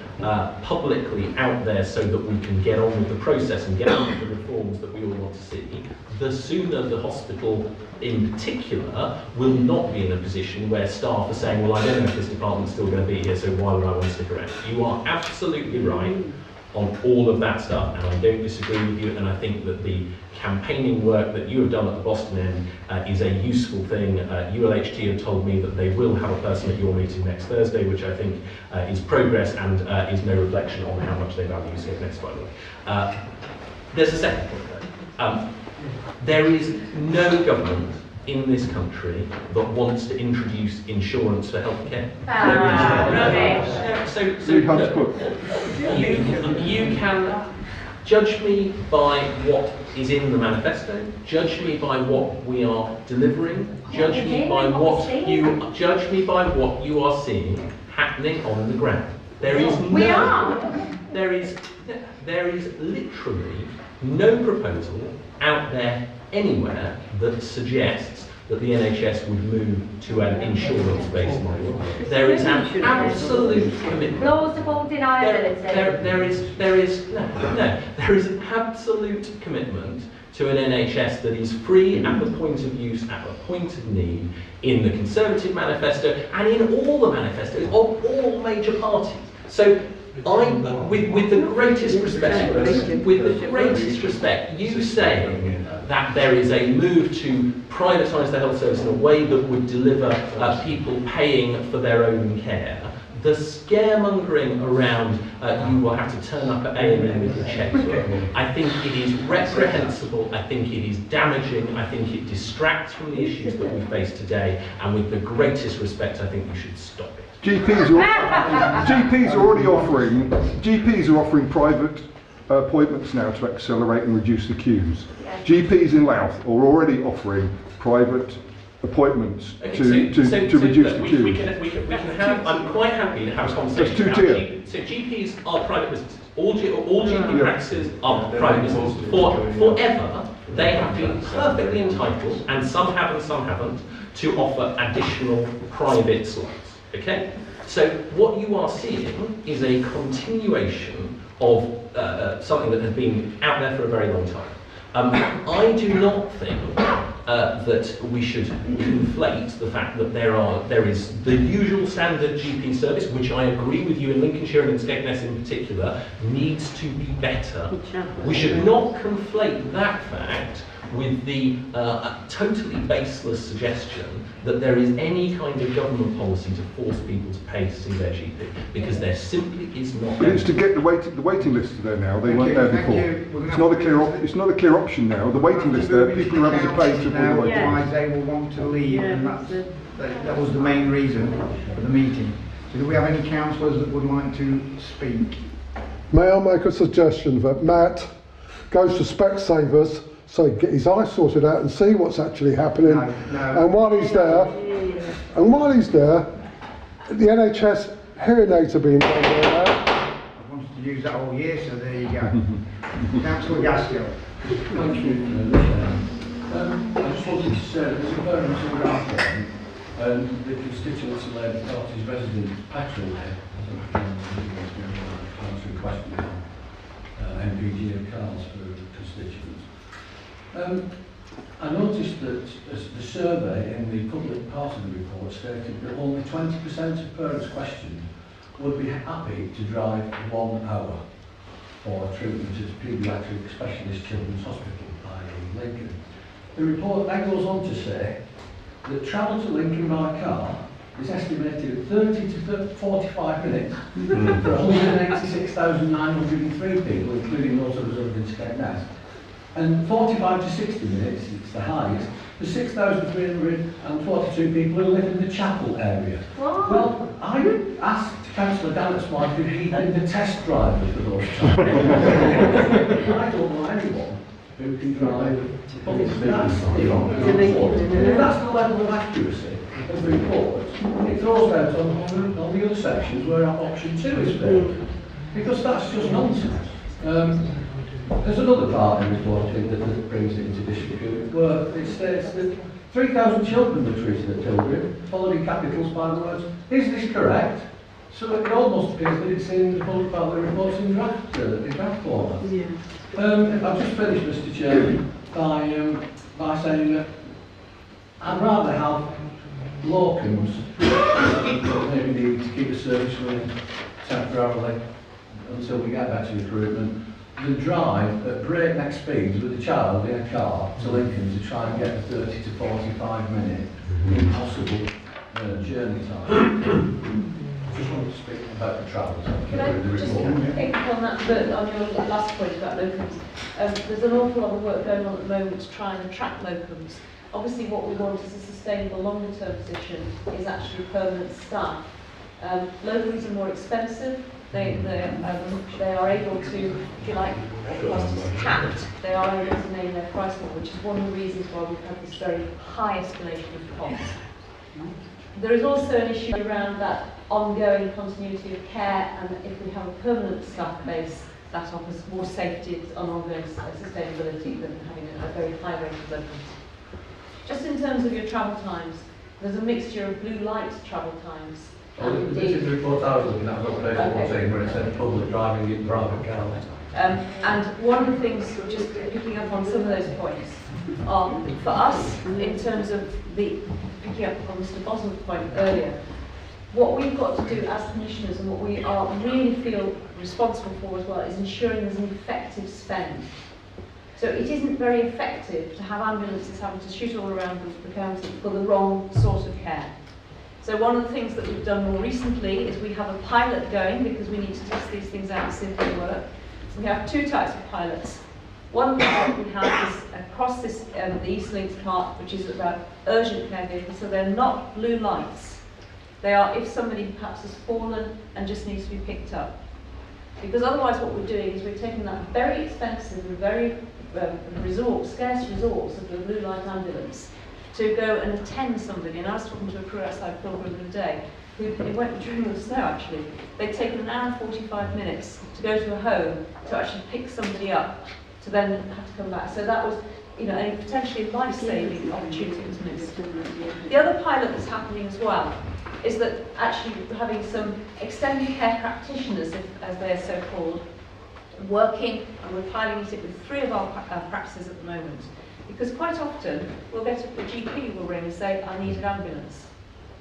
publicly out there so that we can get on with the process and get on with the reforms that we all want to see, the sooner the hospital in particular will not be in a position where staff are saying, well, I don't know if this department's still going to be here, so why would I want to stick around? You are absolutely right on all of that stuff, and I don't disagree with you, and I think that the campaigning work that you have done at the Boston end is a useful thing. ULHT have told me that they will have a person at your meeting next Thursday, which I think is progress and is no reflection on how much they value skegness, by the way. There's a second point though. There is no government in this country that wants to introduce insurance for healthcare. You can judge me by what is in the manifesto, judge me by what we are delivering, judge me by what you are seeing happening on the ground. There is literally no proposal out there anywhere that suggests that the NHS would move to an insurance-based model. There is an absolute commitment. Plausible deniability. There is an absolute commitment to an NHS that is free at the point of use, at the point of need, in the Conservative manifesto and in all the manifestos of all major parties. So with the greatest respect, you saying that there is a move to privatise the health service in a way that would deliver people paying for their own care, the scaremongering around you will have to turn up at A&E with your checkbook, I think it is reprehensible, I think it is damaging, I think it distracts from the issues that we face today, and with the greatest respect, I think you should stop it. GPs are offering private appointments now to accelerate and reduce the queues. GPs in Louth are already offering private appointments to reduce the queues. We can have, I'm quite happy to have a conversation about GPs. So GPs are private businesses. All GP practices are private businesses. Forever, they have been perfectly entitled, and some have and some haven't, to offer additional private slots. Okay? So what you are seeing is a continuation of something that has been out there for a very long time. I do not think that we should conflate the fact that there is the usual standard GP service, which I agree with you in Lincolnshire and in Skegness in particular, needs to be better. We should not conflate that fact with the totally baseless suggestion that there is any kind of government policy to force people to pay to see their GP, because there simply is not. It's to get the waiting lists are there now. They weren't there before. It's not a clear option now. The waiting list there, people are having to pay to now, avoid the waiting otherwise list. they will want to leave, and that was the main reason for the meeting. So do we have any councillors that would like to speak? May I make a suggestion that Matt goes to Specsavers so he can get his eyes sorted out and see what's actually happening. No. And while he's there, the NHS hearing aids are being done there now. I wanted to use that all year, so there you go. Councillor Gaskell. Thank you, Chairman. I just wanted to say that there's a very much around there, and the constituents of Labour Party's resident petrol here, as I'm answering questions on MPG of cars for constituents. I noticed that the survey in the public part of the report stated that only 20% of parents questioned would be happy to drive 1 hour for treatment at Paediatric Specialist Children's Hospital, i.e. Lincoln. The report then goes on to say that travel to Lincoln by car is estimated at 30 to 45 minutes for 186,903 people, including those of us over in Skegness. And 45 to 60 minutes, it's the highest, for 6,342 people who live in the Chapel area. Wow. Well, I asked Councillor Dannett's wife if he'd been the test driver for those chapels. I don't know anyone who can drive. But that's, if that's the level of accuracy of the report, it throws out on the other sections where option 2 is fair. Because that's just nonsense. There's another part in the report that brings it into disrepute, where it states that 3,000 children were treated at Pilgrim, followed in capitals by the words, "Is this correct?" So it almost appears that it's in the public part of the reports in draft format. Yeah. I've just finished, Mr. Chairman, by saying that I'd rather have locums that maybe need to keep a service running temporarily until we get better recruitment, than drive at breakneck speeds with a child in a car to Lincoln to try and get a 30 to 45 minute impossible journey time. Just wanted to speak about the travel time. Can I just pick up on that, but on your last point about locums? There's an awful lot of work going on at the moment to try and attract locums. Obviously what we want is a sustainable longer term position is actually permanent staff. Locums are more expensive. They are able to, if you like, cost is capped. They are able to name their price more, which is one of the reasons why we've had this very high escalation of costs. There is also an issue around that ongoing continuity of care, and if we have a permanent staff base, that offers more safety and ongoing sustainability than having a very high rate of locums. Just in terms of your travel times, there's a mixture of blue light travel times. This is the report I was looking at, I've got page 14 where it said public driving in private car. And one of the things, just picking up on some of those points, are for us, in terms of picking up on Mr. Boswell's point earlier, what we've got to do as commissioners and what we are really feel responsible for as well is ensuring there's an effective spend. So it isn't very effective to have ambulances having to shoot all around the county for the wrong sort of care. So one of the things that we've done more recently is we have a pilot going because we need to test these things out and see if they work. We have 2 types of pilots. One pilot we have is across this, the East Links part, which is about urgent care vehicles, so they're not blue lights. They are if somebody perhaps has fallen and just needs to be picked up. Because otherwise what we're doing is we're taking that very expensive and very scarce resource of the blue light ambulance to go and attend somebody. And I was talking to a crew outside Pilgrim the other day, it went during the snow actually. They'd taken an hour and 45 minutes to go to a home to actually pick somebody up, to then have to come back. So that was, a potentially life-saving opportunity was missed. The other pilot that's happening as well is that actually having some extended care practitioners, as they're so called, working, and we're piloting it with 3 of our practices at the moment. Because quite often, we'll get a GP will ring and say, I need an ambulance.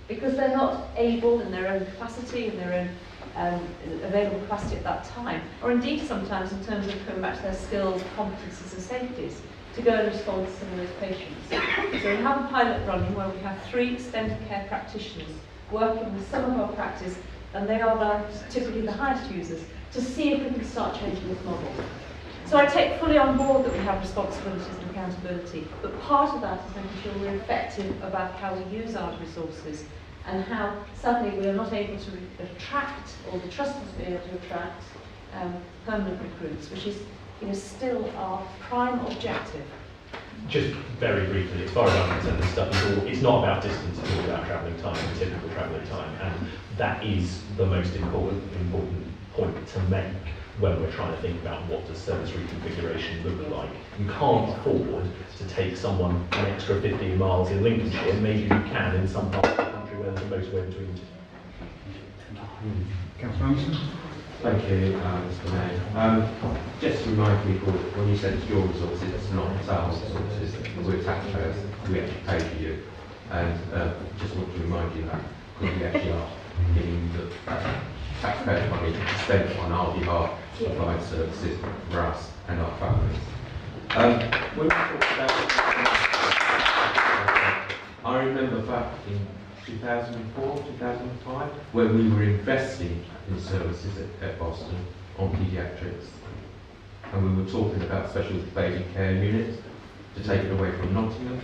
Because they're not able in their own capacity, in their own available capacity at that time, or indeed sometimes in terms of coming back to their skills, competencies and safeties, to go and respond to some of those patients. So we have a pilot running where we have 3 extended care practitioners working with some of our practice, and they are typically the highest users, to see if we can start changing this model. So I take fully on board that we have responsibilities and accountability, but part of that is making sure we're effective about how we use our resources, and how sadly we are not able to attract, or the trust is able to attract, permanent recruits, which is still our prime objective. Just very briefly, as far as I'm concerned, this stuff is it's not about distance, it's all about travelling time, typical travelling time, and that is the most important point to make when we're trying to think about what does service reconfiguration look like. You can't afford to take someone an extra 15 miles in Lincolnshire. Maybe you can in some parts of the country where there's a motorway between two. Councillor Anderson? Thank you, Mr. Mayor. Just to remind people, when you said it's your resources, it's not our resources. We're taxpayers, we actually pay for you. And just want to remind you that, because we actually are giving the taxpayers money spent on our behalf to provide services for us and our families. When we talked about I remember back in 2004, 2005, when we were investing in services at Boston on paediatrics, and we were talking about special baby care units to take it away from Nottingham,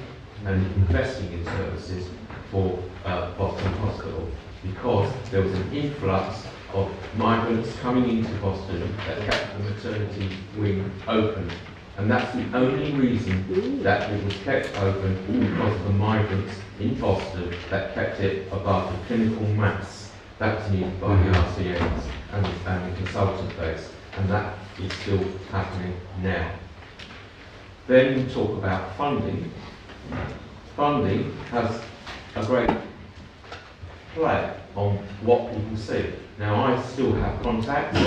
and investing in services for Boston Hospital, because there was an influx of migrants coming into Boston that kept the maternity wing open. And that's the only reason that it was kept open, because of the migrants in Boston that kept it above the clinical mass that was needed by the RCNs and the consultant base, and that is still happening now. Then we talk about funding. Funding has a great play on what people see. Now, I still have contacts,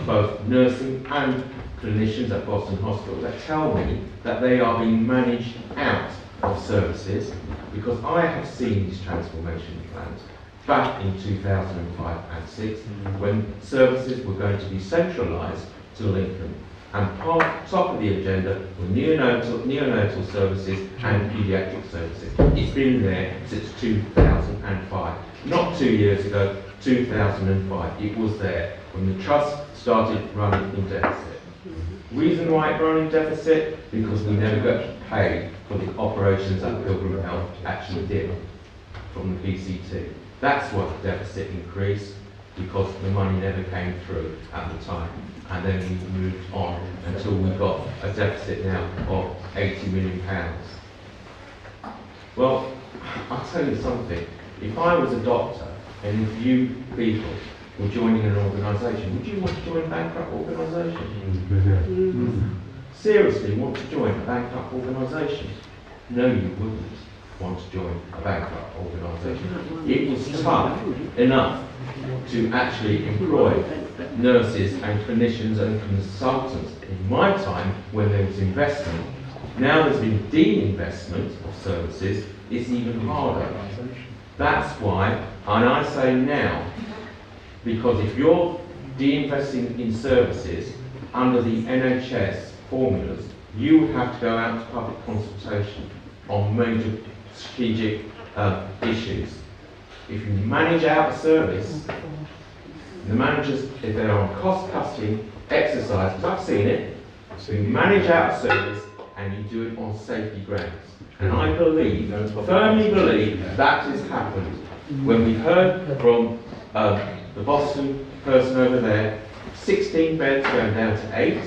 both nursing and clinicians at Boston Hospital, that tell me that they are being managed out of services, because I have seen these transformation plans back in 2005 and 6, when services were going to be centralised to Lincoln. And top of the agenda were neonatal services and paediatric services. It's been there since 2005. Not 2 years ago, 2005. It was there when the trust started running in deficit. Reason why it ran in deficit? Because we never got paid for the operations that Pilgrim Health actually did from the PCT. That's why the deficit increased, because the money never came through at the time. And then we moved on until we got a deficit now of £80 million. Well, I'll tell you something. If I was a doctor and if you people were joining an organisation, would you want to join a bankrupt organisation? Seriously want to join a bankrupt organisation? No, you wouldn't want to join a bankrupt organisation. It was tough enough to actually employ nurses and clinicians and consultants in my time when there was investment. Now there's been de-investment of services, it's even harder. That's why, and I say now, because if you're de-investing in services under the NHS formulas, you would have to go out to public consultation on major strategic issues. If you manage out a service, the managers, if they're on cost-cutting exercise, because I've seen it, so you manage out a service and you do it on safety grounds. And I believe, firmly believe, that has happened. When we heard from the Boston person over there, 16 beds going down to 8,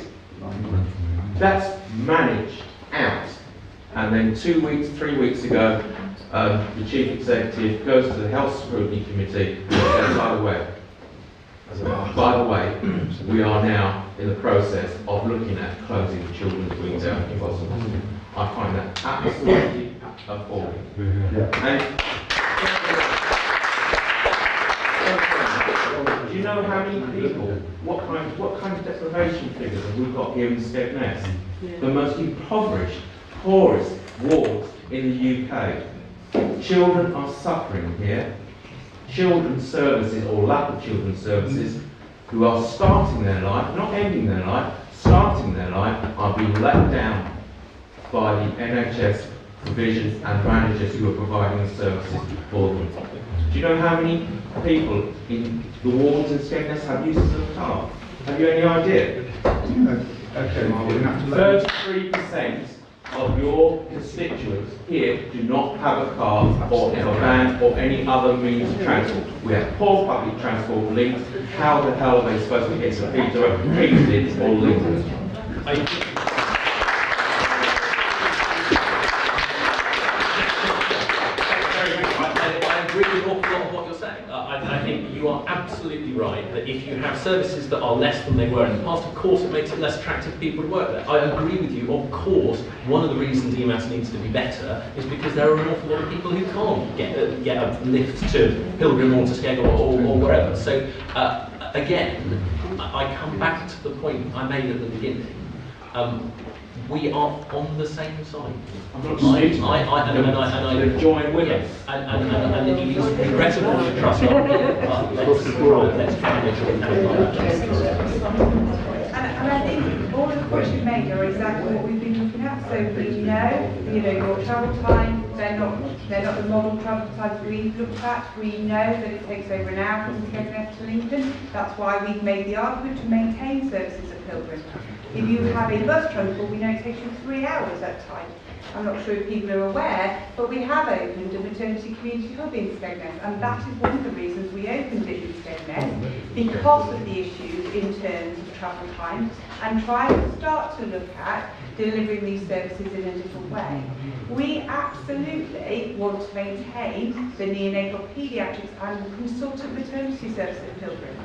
that's managed out. And then 2 weeks, 3 weeks ago, the chief executive goes to the health scrutiny committee and says, by the way, we are now in the process of looking at closing the children's wing down in Boston Hospital. I find that absolutely appalling. And do you know how many people, what kind of deprivation figures have we got here in Skegness? The most impoverished, poorest wards in the UK. Children are suffering here. Children's services, or lack of children's services, who are starting their life, not ending their life, starting their life, are being let down. by the NHS provisions and managers who are providing the services for them. Do you know how many people in the wards in Skegness have uses of a car? Have you any idea? Okay, well, we're going to have to let 33% of your constituents here do not have a car or a van or any other means of transport. We have poor public transport links. How the hell are they supposed to get to Peterborough, Peterborough or Lincoln? I agree with an awful lot of what you're saying. I think you are absolutely right that if you have services that are less than they were in the past, of course it makes it less attractive for people to work there. I agree with you. Of course, one of the reasons EMAS needs to be better is because there are an awful lot of people who can't get a lift to Pilgrim or to Skeg or wherever. So again, I come back to the point I made at the beginning. We are on the same side. I'm not saying I join with us. And it is regrettable to trust our let's try and make sure we And I think all of the points you've made are exactly what we've been looking at. So we know, your travel time, they're not the model travel times we've looked at. We know that it takes over an hour from Skegness to Lincoln. That's why we've made the argument to maintain services at Pilgrim. If you have a bus transport, we know it takes you 3 hours at times. I'm not sure if people are aware, but we have opened a maternity community hub in Skegness, and that is one of the reasons we opened it in Skegness, because of the issues in terms of travel times, and trying to start to look at delivering these services in a different way. We absolutely want to maintain the neonatal paediatrics and consultant maternity service at Pilgrim.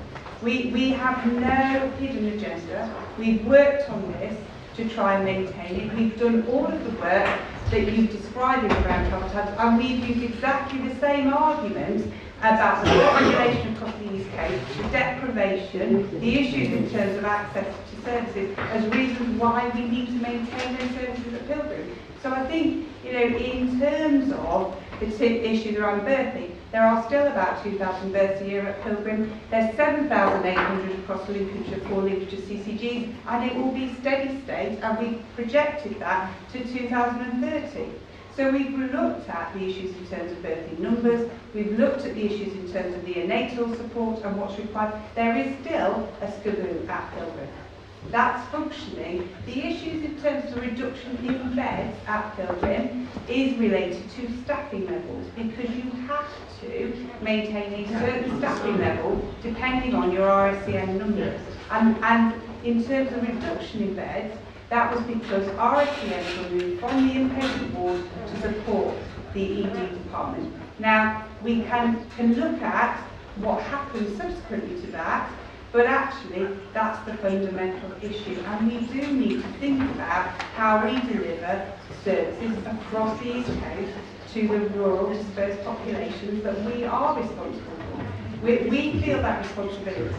We have no hidden agenda. We've worked on this to try and maintain it. We've done all of the work that you've described in around travel times, and we've used exactly the same arguments about the population across the East Coast, the deprivation, the issues in terms of access to services as reasons why we need to maintain those services at Pilgrim. So I think, in terms of the issues around birthing, there are still about 2,000 births a year at Pilgrim. There's 7,800 across Lincolnshire for Lincolnshire CCGs, and it will be steady state, and we've projected that to 2030. So we've looked at the issues in terms of birthing numbers, we've looked at the issues in terms of neonatal support and what's required. There is still a SCABoo at Pilgrim. That's functioning. The issues in terms of the reduction in beds at Pilgrim is related to staffing levels, because you have to maintain a certain staffing level depending on your RSCN numbers. And in terms of reduction in beds, that was because RSCN were moved from the inpatient ward to support the ED department. Now, we can look at what happened subsequently to that, but actually, that's the fundamental issue, and we do need to think about how we deliver services across the East Coast to the rural dispersed populations that we are responsible for. We feel that responsibility.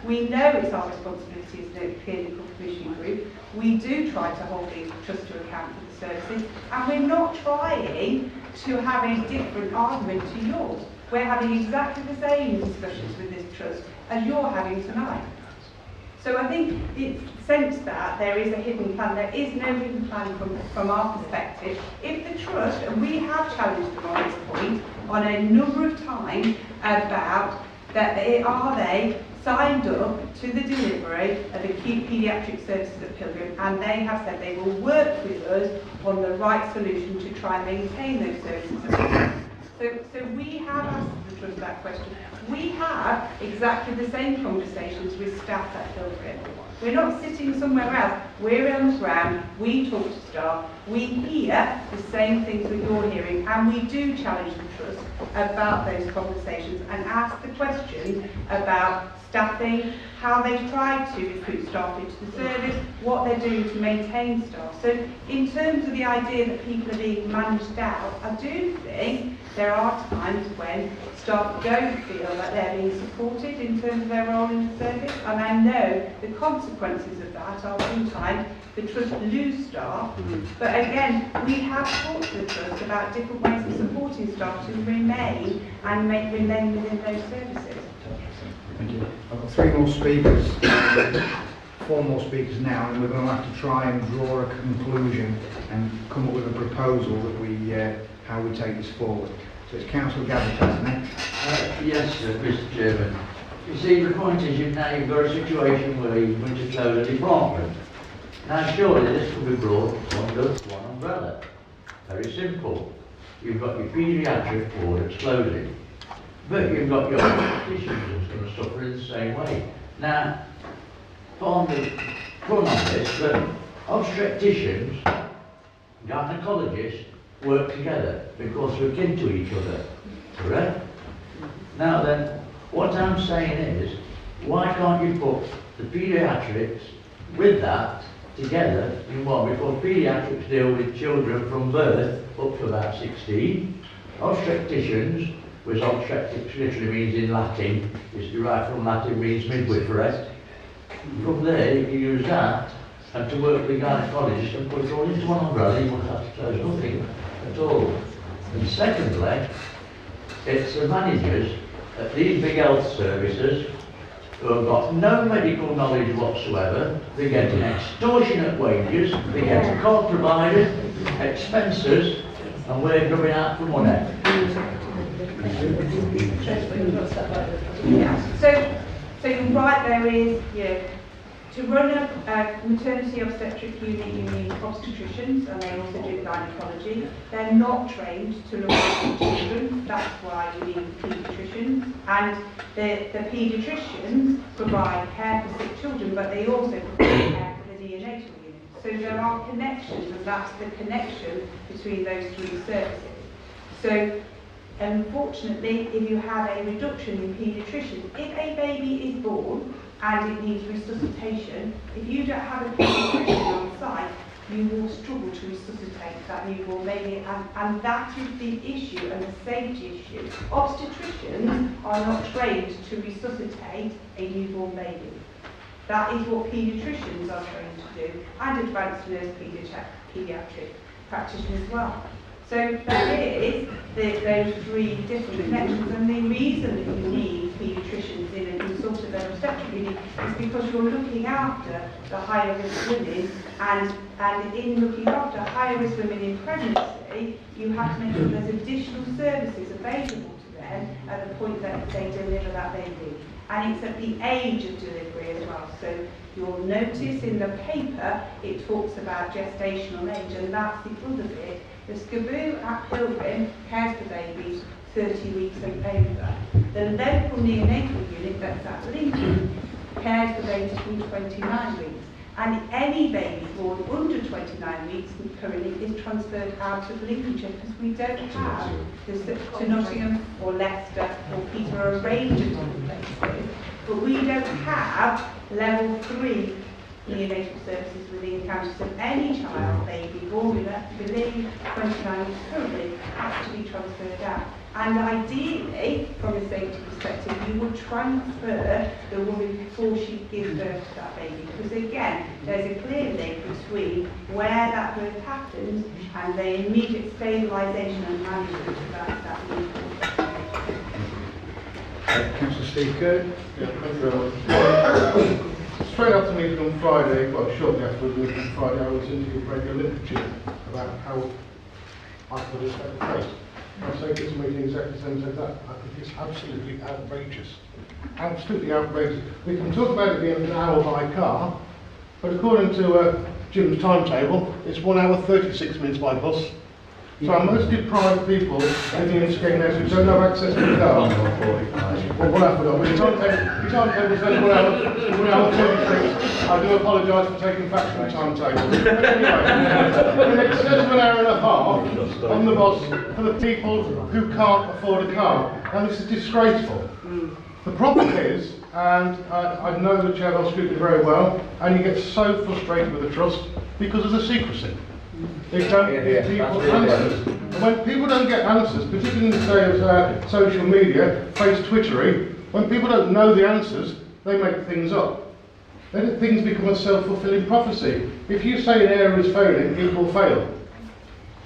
We know it's our responsibility as the clinical commissioning group. We do try to hold the trust to account for the services, and we're not trying to have a different argument to yours. We're having exactly the same discussions with this trust as you're having tonight. So I think it's sensed that there is a hidden plan. There is no hidden plan from our perspective. If the trust, and we have challenged them on this point on a number of times about that are they signed up to the delivery of acute paediatric services at Pilgrim, and they have said they will work with us on the right solution to try and maintain those services at Pilgrim. So we have asked the trust that question. We have exactly the same conversations with staff at Pilgrim. We're not sitting somewhere else. We're on the ground. We talk to staff. We hear the same things that you're hearing, and we do challenge the trust about those conversations and ask the questions about staffing, how they've tried to recruit staff into the service, what they're doing to maintain staff. So in terms of the idea that people are being managed out, I do think there are times when staff don't feel that they're being supported in terms of their role in the service, and I know the consequences of that are sometimes the trust lose staff. But again, we have talked to the trust about different ways of supporting staff to remain within those services. Thank you. I've got 3 more speakers. 4 more speakers now, and we're going to have to try and draw a conclusion and come up with a proposal that we, how we take this forward. So it's Councillor Gabbitas now. Yes, Mr. Chairman. You see, the point is, you've got a situation where you're going to close a department. Now, surely this could be brought under one umbrella. Very simple. You've got your paediatric ward that's closing, but you've got your obstetricians that's going to suffer in the same way. Now, on the front of this, but obstetricians, gynecologists work together because we're kin to each other, correct? Now then, what I'm saying is, why can't you put the paediatrics with that together in one? Because paediatrics deal with children from birth up to about 16. Obstetricians, which obstetrics literally means in Latin, is derived from Latin, means midwifery. From there, you can use that and to work with gynecologists and put it all into one umbrella. You won't have to close nothing at all. And secondly, it's the managers at these big health services who have got no medical knowledge whatsoever. They're getting extortionate wages, they're getting car providers, expenses, and we're going out for money. So you're right, there is, to run a maternity obstetric unit, you need obstetricians, and they also do gynecology. They're not trained to look after children, that's why you need paediatricians. And the paediatricians provide care for sick children, but they also provide care for the neonatal unit. So there are connections, and that's the connection between those 3 services. So unfortunately, if you have a reduction in paediatricians, if a baby is born and it needs resuscitation, if you don't have a paediatrician on site, you will struggle to resuscitate that newborn baby, and that is the issue and the safety issue. Obstetricians are not trained to resuscitate a newborn baby. That is what paediatricians are trained to do, and advanced nurse paediatric practitioners as well. So there is those 3 different connections, and the reason that you need paediatricians in a consultative obstetric unit is because you're looking after the higher risk women, and in looking after higher risk women in pregnancy, you have to make sure there's additional services available to them at the point that they deliver that baby. And it's at the age of delivery as well. So you'll notice in the paper it talks about gestational age, and that's the other bit. The SCABU at Pilgrim cares for babies 30 weeks and over. The local neonatal unit that's at Lincoln cares for babies from 29 weeks. And any baby born under 29 weeks currently is transferred out of Lincolnshire because we don't have to Nottingham or Leicester or Peterborough, a range of different places, but we don't have level 3 neonatal services within the county. So any child, baby born within 29 weeks currently has to be transferred out. And ideally, from a safety perspective, you would transfer the woman before she gives birth to that baby. Because again, there's a clear link between where that birth happens and the immediate stabilisation and management of that newborn. Councillor Steve Kerr. Yeah, thank you very much. Straight after meeting on Friday, well, shortly after the meeting on Friday, I was interviewed Radio Lincolnshire about how I could affect the case. I say this meeting exactly the same as that. I think it's absolutely outrageous. Absolutely outrageous. We can talk about it being an hour by car, but according to Jim's timetable, it's 1 hour 36 minutes by bus. So our most deprived people living in Skegness who don't have access to a car. Well, what happened? Well, your timetable says 1 hour 36. I do apologise for taking facts from the timetable. Anyway, it says 1 hour and a half on the bus for the people who can't afford a car. And this is disgraceful. The problem is, and I know the Chair of Scrutiny very well, and he gets so frustrated with the Trust because of the secrecy. They don't give people answers. And when people don't get answers, particularly in the day of social media, face Twittery, when people don't know the answers, they make things up. Then things become a self-fulfilling prophecy. If you say an area is failing, it will fail.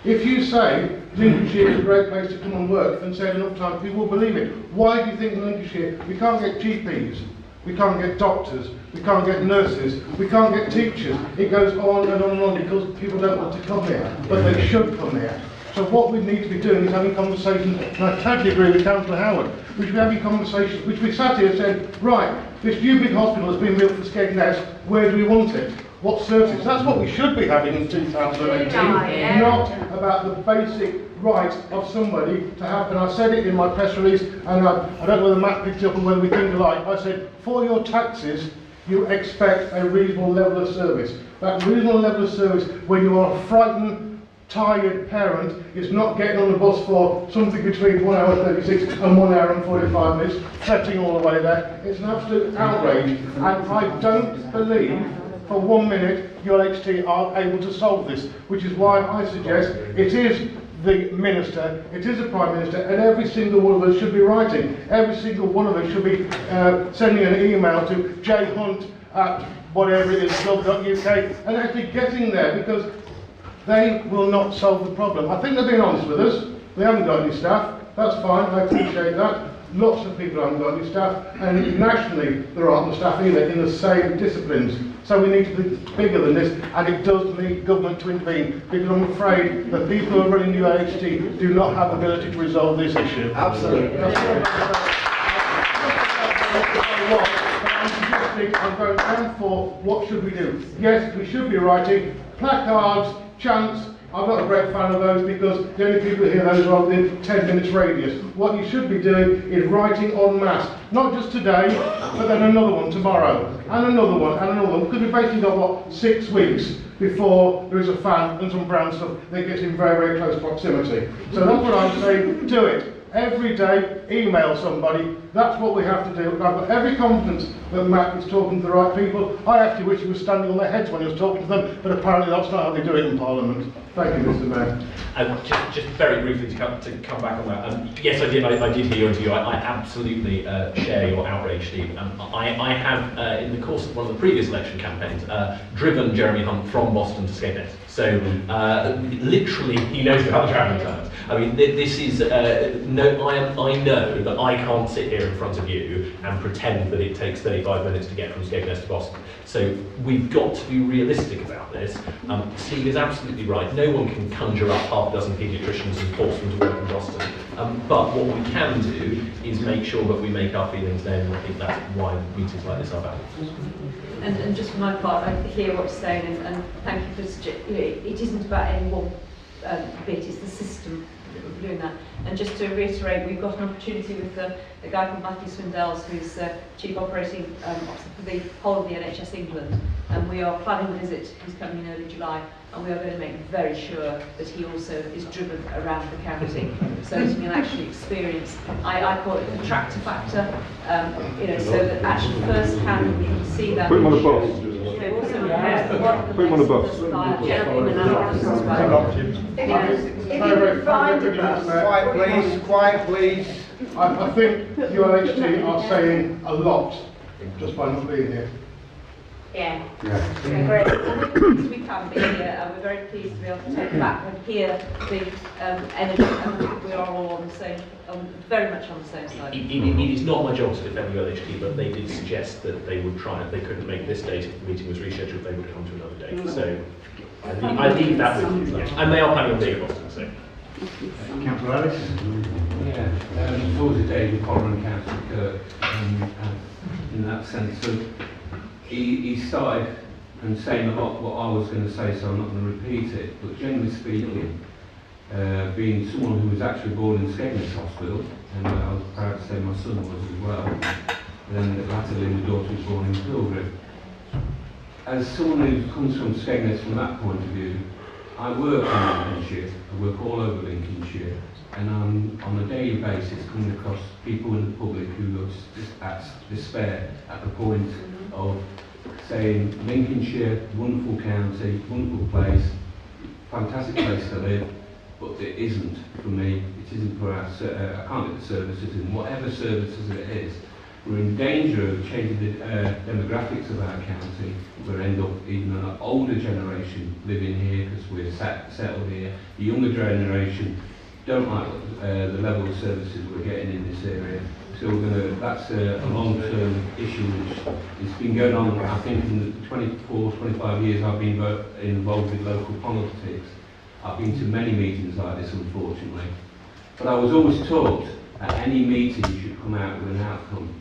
If you say Lincolnshire is a great place to come and work and say it enough time, people will believe it. Why do you think in Lincolnshire we can't get GPs we can't get doctors, we can't get nurses, we can't get teachers. It goes on and on and on because people don't want to come here, but they should come here. So what we need to be doing is having conversations, and I totally agree with Councillor Howard, which we're having conversations, which we sat here and said, right, this new big hospital has been built for Skegness, where do we want it? What services? That's what we should be having in 2018, not about the basic right of somebody to have, and I said it in my press release, and I don't know whether Matt picked it up and whether we think alike. I said, for your taxes, you expect a reasonable level of service. That reasonable level of service, when you are a frightened, tired parent, is not getting on the bus for something between 1 hour 36 and 1 hour and 45 minutes, fretting all the way there. It's an absolute outrage, and I don't believe for 1 minute ULHT are able to solve this, which is why I suggest it is the Minister, it is the Prime Minister, and every single one of us should be writing. Every single one of us should be sending an email to jhunt at whatever it is, gov.uk, and actually getting there, because they will not solve the problem. I think they're being honest with us. They haven't got any staff. That's fine, I appreciate that. Lots of people haven't got any staff, and nationally there aren't the staff either in the same disciplines. So we need to be bigger than this, and it does need government to intervene, because I'm afraid the people who are running the ULHT do not have the ability to resolve this issue. Absolutely. I'm going down for what should we do. Yes, we should be writing placards, chants. I'm not a great fan of those because the only people who hear those are within 10 minutes radius. What you should be doing is writing en masse, not just today, but then another one tomorrow, and another one, and another one, because we've basically got, what, 6 weeks before there is a fan and some brown stuff that gets in very, very close proximity. So that's what I'm saying, do it. Every day, email somebody. That's what we have to do. I've got every confidence that Matt is talking to the right people. I actually wish he was standing on their heads when he was talking to them, but apparently that's not how they do it in Parliament. Thank you, Mr. Mayor. Just very briefly to come back on that. Yes, I did hear your interview. I absolutely share your outrage, Steve. I have, in the course of one of the previous election campaigns, driven Jeremy Hunt from Boston to Skegness. So literally, he knows about the travelling times. I mean, this is I know that I can't sit here in front of you and pretend that it takes 35 minutes to get from Skegness to Boston. So we've got to be realistic about this. Steve is absolutely right. No one can conjure up half a dozen paediatricians and force them to work in Boston. But what we can do is make sure that we make our feelings known, and I think that's why meetings like this are valuable. And just for my part, I hear what you're saying, and thank you for suggesting, it isn't about any one bit, it's the system that we're doing that. And just to reiterate, we've got an opportunity with a guy called Matthew Swindells, who's Chief Operating Officer for the whole of the NHS England, and we are planning a visit. He's coming in early July, and we are going to make very sure that he also is driven around the county, so that he can actually experience, I call it the tractor factor, so that actually first hand we can see that. Put him on a bus. Put him on a bus. Quiet please. I think ULHT are saying a lot just by not being here. Yeah. Great. I think we can be here, and we're very pleased to be able to take back and hear the energy, and we are all on the same, very much on the same side. It is not my job to defend the ULHT, but they did suggest that they would try, if they couldn't make this date, if the meeting was rescheduled, they would come to another date. So I leave that with you. And they are planning on being in Boston, so. Councillor Ellis? Yeah, it's always a day with Colin and Councillor Kirk in that sense. So he started and saying a lot what I was going to say, so I'm not going to repeat it. But generally speaking, being someone who was actually born in Skegness Hospital, and I was proud to say my son was as well, and then latterly my daughter was born in Pilgrim. As someone who comes from Skegness from that point of view, I work in Lincolnshire, I work all over Lincolnshire, and I'm on a daily basis coming across people in the public who are just at despair at the point of saying Lincolnshire, wonderful county, wonderful place, fantastic place to live, but it isn't for me, it isn't for us, I can't get the services in, whatever services it is. We're in danger of changing the demographics of our county. We'll end up even an older generation living here because we're settled here. The younger generation don't like the level of services we're getting in this area. So that's a long-term issue which has been going on, I think, in the 24, 25 years I've been involved with local politics. I've been to many meetings like this, unfortunately. But I was always taught at any meeting you should come out with an outcome.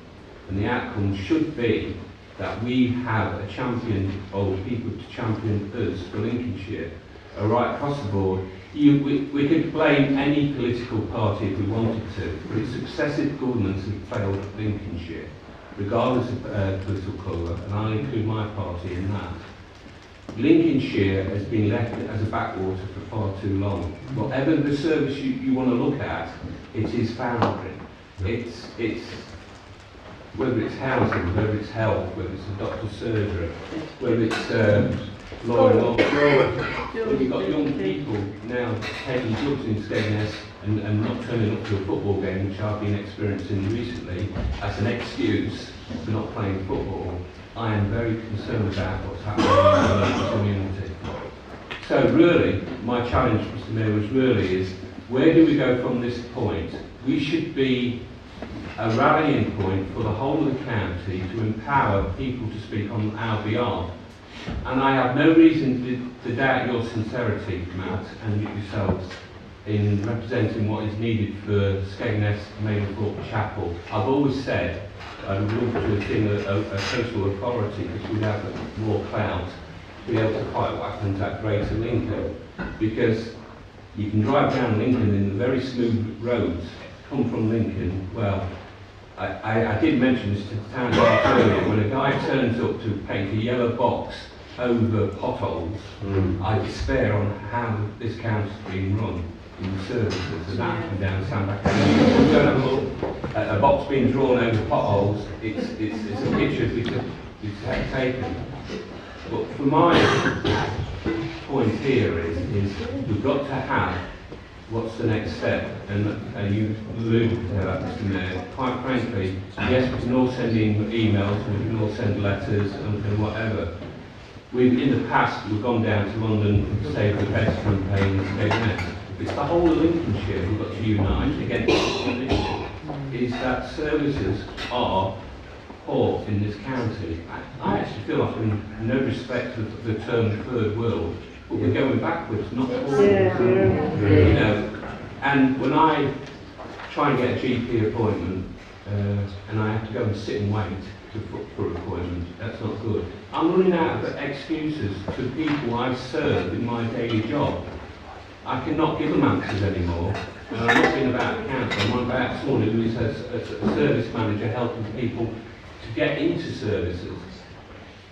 And the outcome should be that we have a champion, or people to champion us for Lincolnshire, right across the board. We could blame any political party if we wanted to, but successive governments have failed Lincolnshire, regardless of political colour, and I'll include my party in that. Lincolnshire has been left as a backwater for far too long. Whatever the service you want to look at, it is foundry. It's whether it's housing, whether it's health, whether it's a doctor's surgery, whether it's law and order. When you've got young people now taking drugs in Skegness and not turning up to a football game, which I've been experiencing recently, as an excuse for not playing football, I am very concerned about what's happening in the local community. So really, my challenge, Mr Mayor, is where do we go from this point? We should be a rallying point for the whole of the county to empower people to speak on our behalf. And I have no reason to doubt your sincerity, Matt, and yourselves, in representing what is needed for Skegness, Mablethorpe Chapel. I've always said I would love to have seen a social authority, because we'd have more clout to be able to fight what happens at Greater Lincoln. Because you can drive down Lincoln in the very smooth roads, come from Lincoln. Well, I did mention this to the town earlier. When a guy turns up to paint a yellow box over potholes, I despair on how this council's been run in the services, and that happened down Sandbach. You don't have a look at a box being drawn over potholes. It's a picture we've taken. But for my point here is we've got to have what's the next step, and you alluded to that, Mr Mayor. Quite frankly, yes, we can all send in emails, we can all send letters and whatever. In the past, we've gone down to London and Save the Beds campaign and Skegness. It's the whole of Lincolnshire we've got to unite against this condition, is that services are poor in this county. I actually feel like, in no respect of the term third world, but we're going backwards, not forwards. You know, and when I try and get a GP appointment, and I have to go and sit and wait for an appointment, that's not good. I'm running out of excuses to people I serve in my daily job. I cannot give them answers anymore. And I'm not being about a council, I'm about someone who is a service manager helping people to get into services.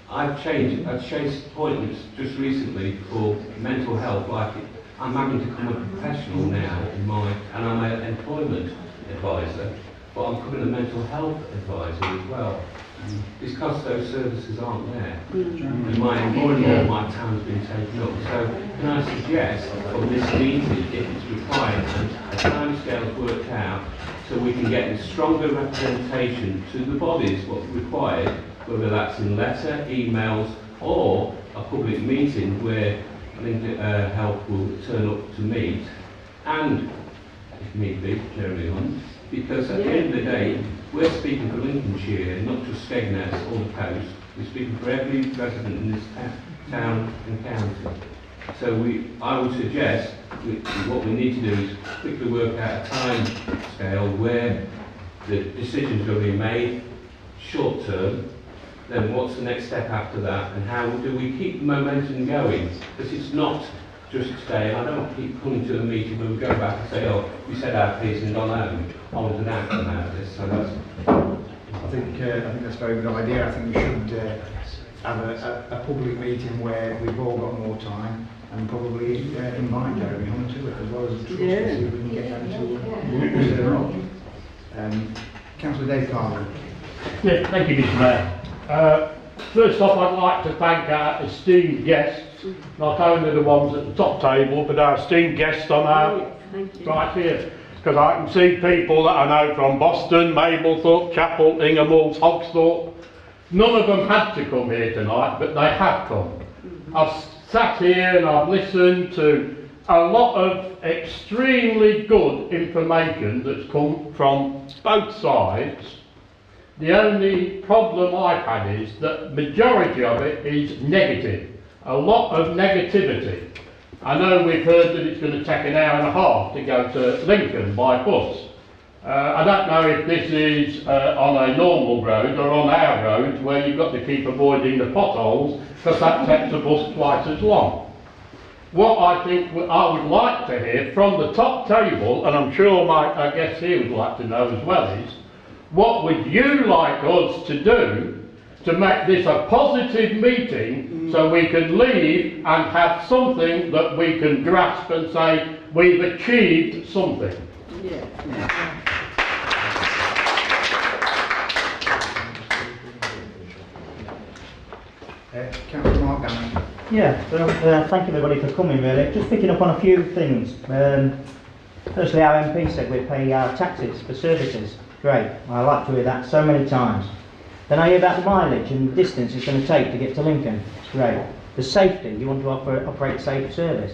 I've chased appointments just recently for mental health, like I'm having to become a professional now and I'm an employment advisor, but I'm becoming a mental health advisor as well. Because those services aren't there. And more and more my time's been taken up. So can I suggest from this meeting, if it's required, and a timescale's worked out, so we can get a stronger representation to the bodies what's required, whether that's in letter, emails, or a public meeting where I think Health will turn up to meet, and if need be, Jeremy on, because at the end of the day, we're speaking for Lincolnshire, not just Skegness or the coast. We're speaking for every resident in this town and county. So I would suggest what we need to do is quickly work out a time scale where the decisions are being made, short term, then what's the next step after that, and how do we keep the momentum going? Because it's not just today, and I don't keep coming to a meeting where we go back and say, oh, we said our piece and gone home. I want an outcome out of this. So that's. I think that's a very good idea. I think we should have a public meeting where we've all got more time, and probably invite Jeremy on to it, as well as the trust, to see if we can get them to role. Councillor Dave Carver. Yes, thank you, Mr Mayor. First off, I'd like to thank our esteemed guests, not only the ones at the top table, but our esteemed guests on our right here. Because I can see people that I know from Boston, Mablethorpe, Chapel, Ingham, Hogsthorpe. None of them had to come here tonight, but they have come. I've sat here and I've listened to a lot of extremely good information that's come from both sides. The only problem I've had is that majority of it is negative. A lot of negativity. I know we've heard that it's going to take an hour and a half to go to Lincoln by bus. I don't know if this is on a normal road or on our road where you've got to keep avoiding the potholes because that takes the bus twice as long. What I think I would like to hear from the top table, and I'm sure my guest here would like to know as well, is what would you like us to do to make this a positive meeting so we can leave and have something that we can grasp and say we've achieved something. Councillor Mark Gannon. Yeah, well, thank you everybody for coming really. Just picking up on a few things. Firstly, our MP said we pay our taxes for services. Great, I like to hear that so many times. Then I hear about the mileage and the distance it's going to take to get to Lincoln. It's great. The safety, you want to operate safe service.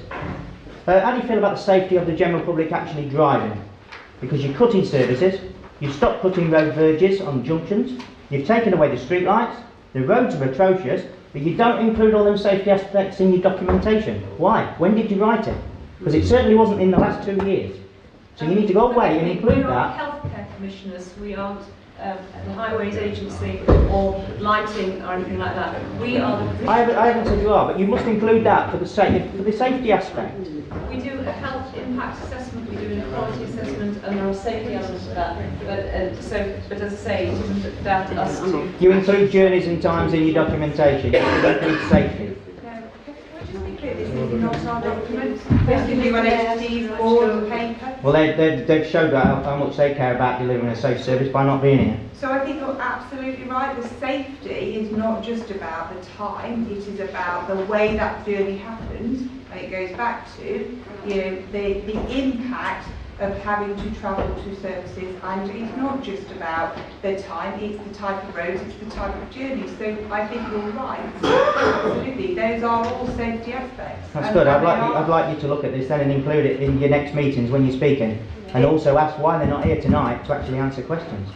How do you feel about the safety of the general public actually driving? Because you're cutting services, you've stopped cutting road verges on junctions, you've taken away the street lights, the roads are atrocious, but you don't include all them safety aspects in your documentation. Why? When did you write it? Because it certainly wasn't in the last 2 years. So you need to go away and include We're not that. healthcare commissioners, we aren't the Highways Agency or lighting or anything like that. We are the commissioners. I haven't said you are, but you must include that for the safety aspect. We do a health impact assessment, we do an equality assessment, and there are safety elements of that. But as I say, it isn't down to us to... You include journeys and times in your documentation. You include safety. This is not our document. This is UNHC's board paper. Well, they've showed how much they care about delivering a safe service by not being here. So I think you're absolutely right. The safety is not just about the time, it is about the way that journey happens. And it goes back to the impact of having to travel to services, and it's not just about the time, it's the type of roads, it's the type of journey. So I think you're right. Absolutely, those are all safety aspects. That's good. I'd like you to look at this then and include it in your next meetings when you're speaking, and also ask why they're not here tonight to actually answer questions.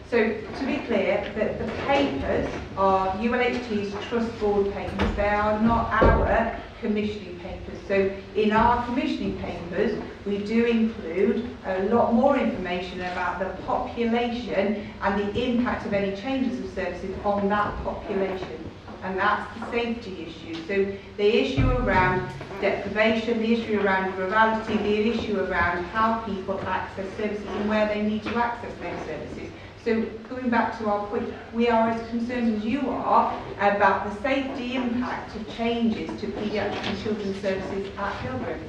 So to be clear, that the papers are UNHC's Trust Board papers. They are not our commissioning papers. So in our commissioning papers, we do include a lot more information about the population and the impact of any changes of services on that population. And that's the safety issue. So the issue around deprivation, the issue around rurality, the issue around how people access services and where they need to access those services. So going back to our point, we are as concerned as you are about the safety impact of changes to paediatric and children's services at Pilgrim.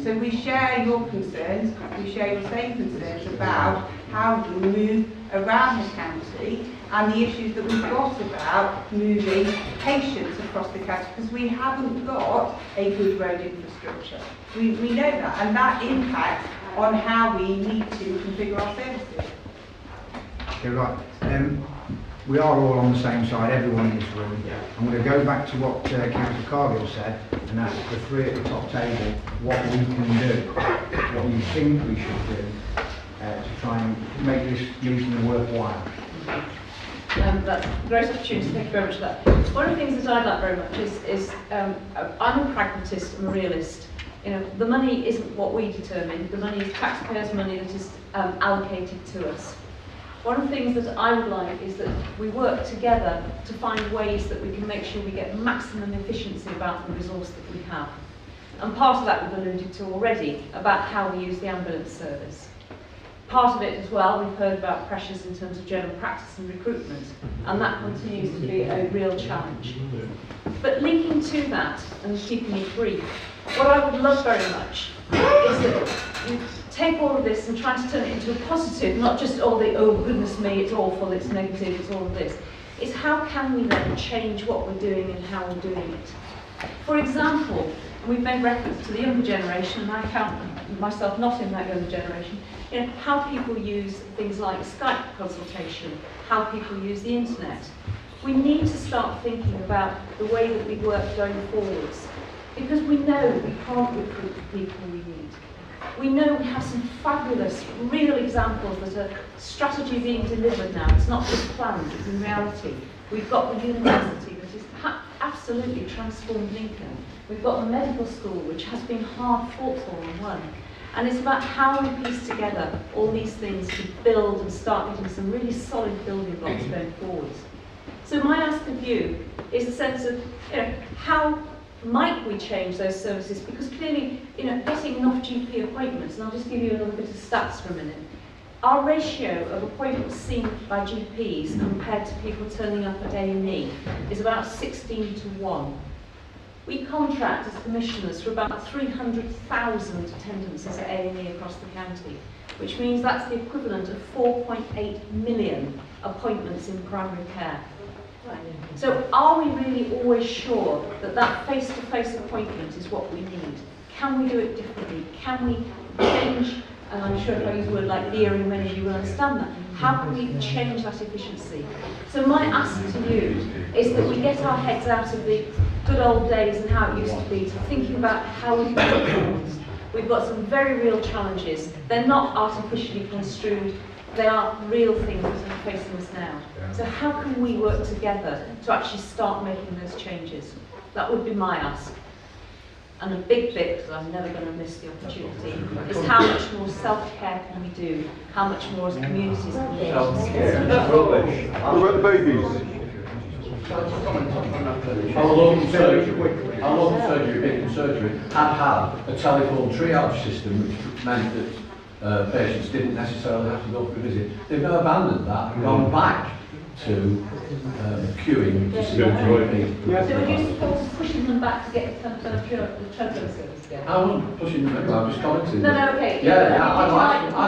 So we share your concerns, we share your same concerns about how you move around the county and the issues that we've got about moving patients across the county, because we haven't got a good road infrastructure. We know that, and that impacts on how we need to configure our services. Okay, right. We are all on the same side, everyone in this room. I'm going to go back to what Councillor Cargill said, and ask the three at the top table what we can do, what you think we should do to try and make this meeting worthwhile. That's a great opportunity, thank you very much for that. One of the things that I like very much is I'm a pragmatist, I'm a realist. The money isn't what we determine, the money is taxpayers' money that is allocated to us. One of the things that I would like is that we work together to find ways that we can make sure we get maximum efficiency about the resource that we have. And part of that we've alluded to already, about how we use the ambulance service. Part of it as well, we've heard about pressures in terms of general practice and recruitment, and that continues to be a real challenge. But linking to that, and keeping it brief, what I would love very much is that you take all of this and try to turn it into a positive, not just all the, oh goodness me, it's awful, it's negative, it's all of this. It's how can we then change what we're doing and how we're doing it. For example, we've made reference to the younger generation, and I count myself not in that younger generation, how people use things like Skype consultation, how people use the internet. We need to start thinking about the way that we work going forwards. because we know we can't recruit the people we need. We know we have some fabulous, real examples that are strategy being delivered now. It's not just planned, it's in reality. We've got the university that has absolutely transformed Lincoln. We've got the medical school, which has been hard fought for and won. And it's about how we piece together all these things to build and start getting some really solid building blocks going forwards. So my ask of you is a sense of, how might we change those services? Because clearly, getting enough GP appointments, and I'll just give you a little bit of stats for a minute. Our ratio of appointments seen by GPs compared to people turning up at A&E is about 16 to 1. We contract as commissioners for about 300,000 attendances at A&E across the county, which means that's the equivalent of 4.8 million appointments in primary care. So are we really always sure that that face-to-face appointment is what we need? Can we do it differently? Can we change, and I'm sure if I use a word like leering, many of you will understand that, how can we change that efficiency? So my ask to you is that we get our heads out of the good old days and how it used to be, to thinking about how we can move forward. We've got some very real challenges. They're not artificially construed. They are real things that are facing us now. So how can we work together to actually start making those changes? That would be my ask. And a big bit, because I'm never going to miss the opportunity, is how much more self-care can we do? How much more as communities can we do? What about the babies? Our local surgery, big surgery, had a telephone triage system, which meant that patients didn't necessarily have to go for a visit. They've now abandoned that and gone back to queuing to see the GP. So would you suppose pushing them back to get the telephone service again? I wasn't pushing them, I'm just commenting. No, okay. I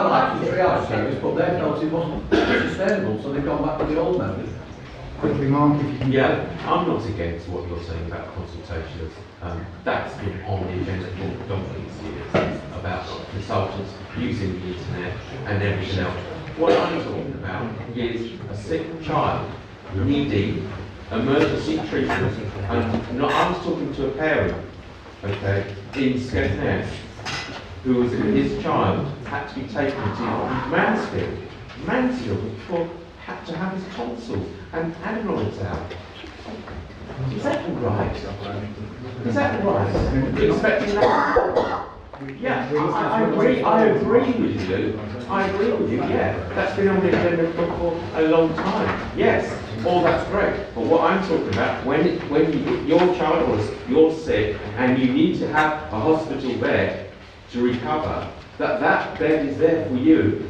like the triage service, but they felt it wasn't sustainable, so they've gone back to the old method. Quickly, Mark, if you can. Yeah, I'm not against what you're saying about consultations. That's been on the agenda for donkey's years, about consultants using the internet and everything else. What I'm talking about is a sick child needing emergency treatment. And I was talking to a parent, okay, in Skegness, his child had to be taken to Mansfield. Mansfield had to have his tonsils and adenoids out. Is that right? Is that right? Expecting that? Yeah, I agree with you. I agree with you, yeah. That's been on the agenda for a long time. Yes, all that's great. But what I'm talking about, when your child or you're sick and you need to have a hospital bed to recover, that bed is there for you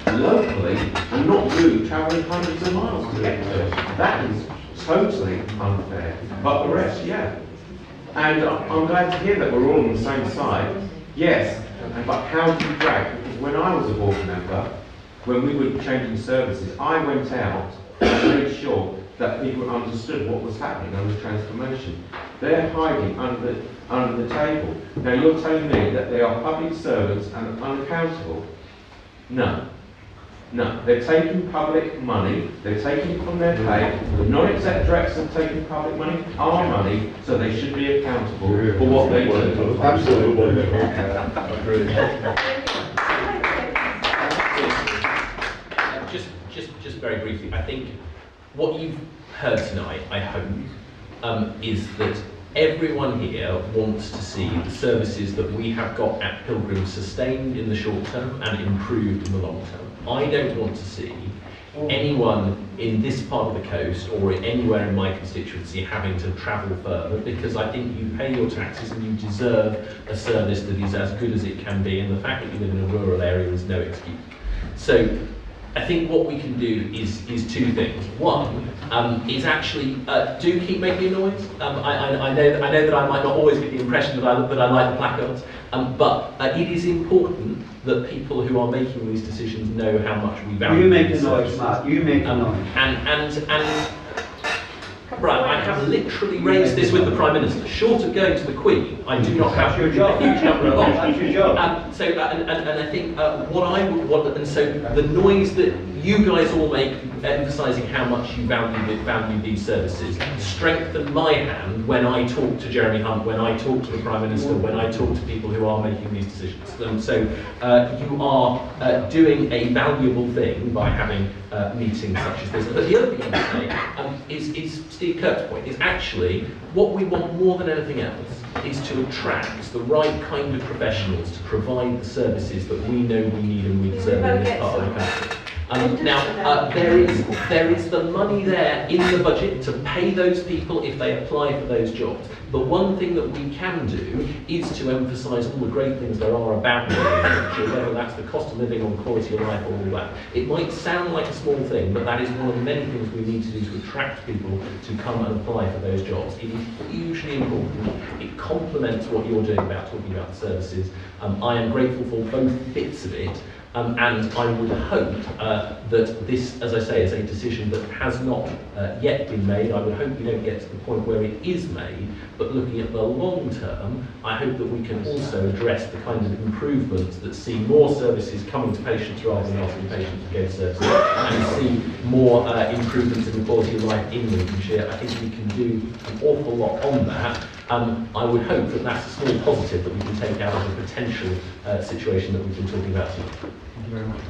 locally and not you travelling hundreds of miles to get to it. That is totally unfair. But the rest, yeah. And I'm glad to hear that we're all on the same side. Yes, but how do you drag? Because when I was a board member, when we were changing services, I went out and made sure that people understood what was happening under transformation. They're hiding under the table. Now you're telling me that they are public servants and unaccountable? No. No, they're taking public money, they're taking it from their pay, the non-exec directors are taking public money, our money, so they should be accountable for what they do. Absolutely. Just very briefly, I think what you've heard tonight, I hope, is that everyone here wants to see the services that we have got at Pilgrim sustained in the short term and improved in the long term. I don't want to see anyone in this part of the coast or anywhere in my constituency having to travel further, because I think you pay your taxes and you deserve a service that is as good as it can be, and the fact that you live in a rural area is no excuse. So I think what we can do is two things. One is actually do keep making noise. I know that I might not always get the impression that I like the placards, but it is important that people who are making these decisions know how much we value. You make the noise, Matt. You make the noise. And Right, I have literally raised this with the Prime Minister. Short of going to the Queen, I do not have a huge number of options. That's your job. And I think what I would want, and so the noise that you guys all make, emphasising how much you value these services, strengthen my hand when I talk to Jeremy Hunt, when I talk to the Prime Minister, when I talk to people who are making these decisions. And so you are doing a valuable thing by having meetings such as this. But the other thing I would say is Steve Kirk's point, is actually what we want more than anything else is to attract the right kind of professionals to provide the services that we know we need and we deserve in this part of the country. Now, there is the money there in the budget to pay those people if they apply for those jobs. But one thing that we can do is to emphasise all the great things there are about Lincolnshire, whether that's the cost of living or quality of life or all that. It might sound like a small thing, but that is one of the many things we need to do to attract people to come and apply for those jobs. It is hugely important. It complements what you're doing about talking about the services. I am grateful for both bits of it. And I would hope that this, as I say, is a decision that has not yet been made. I would hope we don't get to the point where it is made, but looking at the long term, I hope that we can also address the kind of improvements that see more services coming to patients rather than asking patients to go to services, and see more improvements in the quality of life in Lincolnshire. I think we can do an awful lot on that. I would hope that that's a small positive that we can take out of the potential situation that we've been talking about tonight. Thank you very much,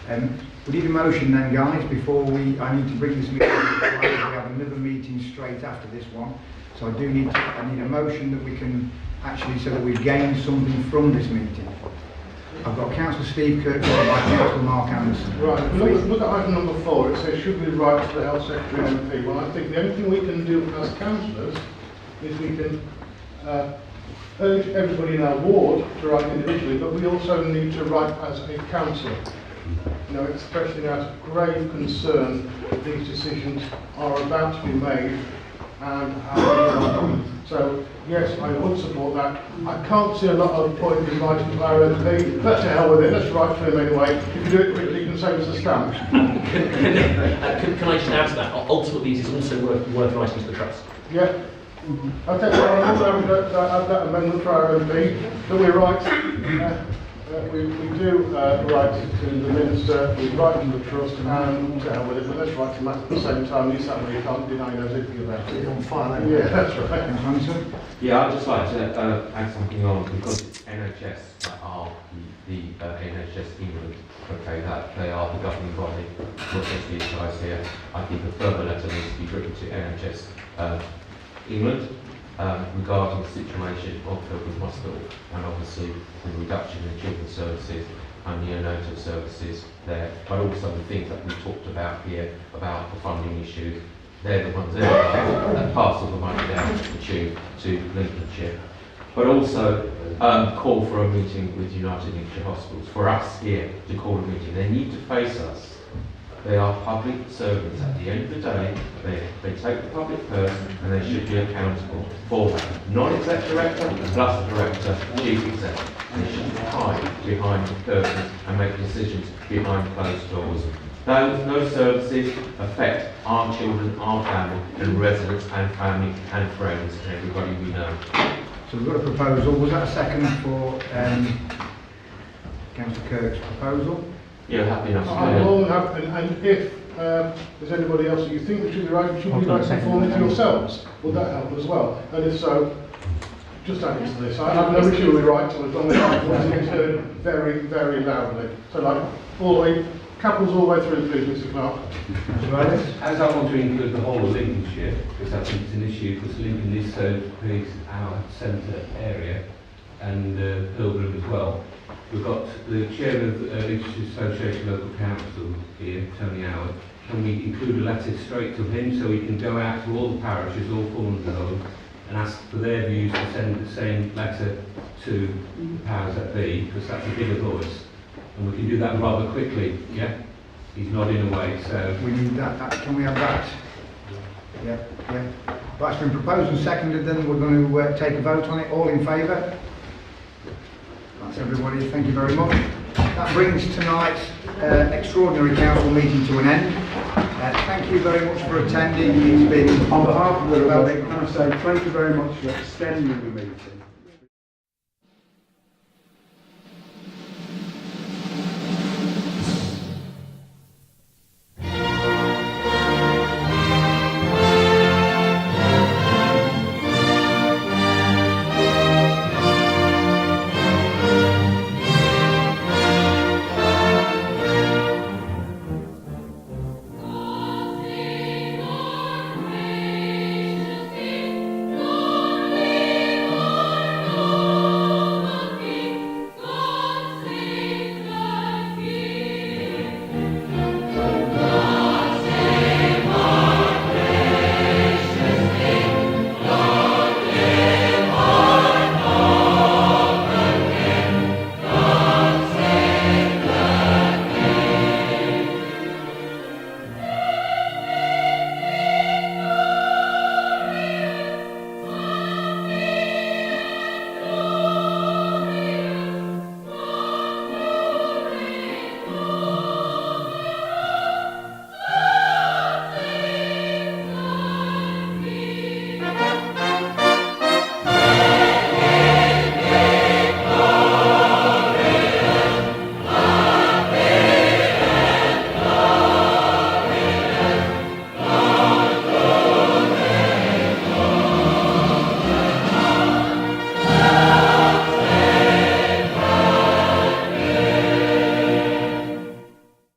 Matt. We need a motion then, guys, before I need to bring this meeting to a close. We have another meeting straight after this one. So I need a motion that we can actually, so that we've gained something from this meeting. I've got Councillor Steve Kirk, followed by Councillor Mark Anderson. Right, look at item number 4. It says, should we write to the Health Secretary and MP? Well, I think the only thing we can do as councillors is we can urge everybody in our ward to write individually, but we also need to write as a council, expressing our grave concern that these decisions are about to be made and so yes, I would support that. I can't see a lot of point in writing to our MP, but to hell with it, let's write to him anyway. If you do it quickly, you can save us a stamp. Can I just add to that? Ultimately, it is also worth writing to the Trust. Yeah. Okay, well, I'll add that amendment for our MP that we write. We do write to the Minister, we write to the Trust, and to hell with it, but let's write to Matt at the same time. He's that way you can't deny those anything about it. On fire, yeah, that's right. Yeah, I'd just like to add something on, because it's NHS that are the NHS England, okay, that they are the governing body, not just these guys here. I think a further letter needs to be written to NHS England regarding the situation of Pilgrim Hospital, and obviously the reduction in children's services and neonatal services there, but also the things that we talked about here about the funding issues. They're the ones that pass all the money down the tube to Lincolnshire. But also call for a meeting with United Lincolnshire Hospitals, for us here to call a meeting. They need to face us. They are public servants. At the end of the day, they take the public purse and they should be accountable for that. Non-exec director plus the director, chief exec. They shouldn't hide behind the curtains and make decisions behind closed doors. Those services affect our children, our family, and residents and family and friends and everybody we know. So we've got a proposal. Was that a second for Councillor Kirk's proposal? Yeah, happy enough. I'm more than happy, and if there's anybody else that you think should be right, should we write some form to yourselves? Would that help as well? And if so, just add it to this. I have no issue with right to, as long as it's heard very, very loudly. So like all the way, capitals all the way through, please, Mr. Clark. As I want to include the whole of Lincolnshire, because I think it's an issue, because Lincoln is so big, our centre area, and Pilgrim as well. We've got the chair of the Lincolnshire Association Local Council here, Tony Howard. Can we include a letter straight to him so he can go out to all the parishes, all 400 of them, and ask for their views to send the same letter to the powers that be, because that's a bigger voice. And we can do that rather quickly, yeah? He's nodding away, so... We need that. Can we have that? Yeah. That's been proposed and seconded, then we're going to take a vote on it. All in favour? That's everybody. Thank you very much. That brings tonight's extraordinary council meeting to an end. Thank you very much for attending. It's been On behalf of the public, can I say thank you very much for extending the meeting.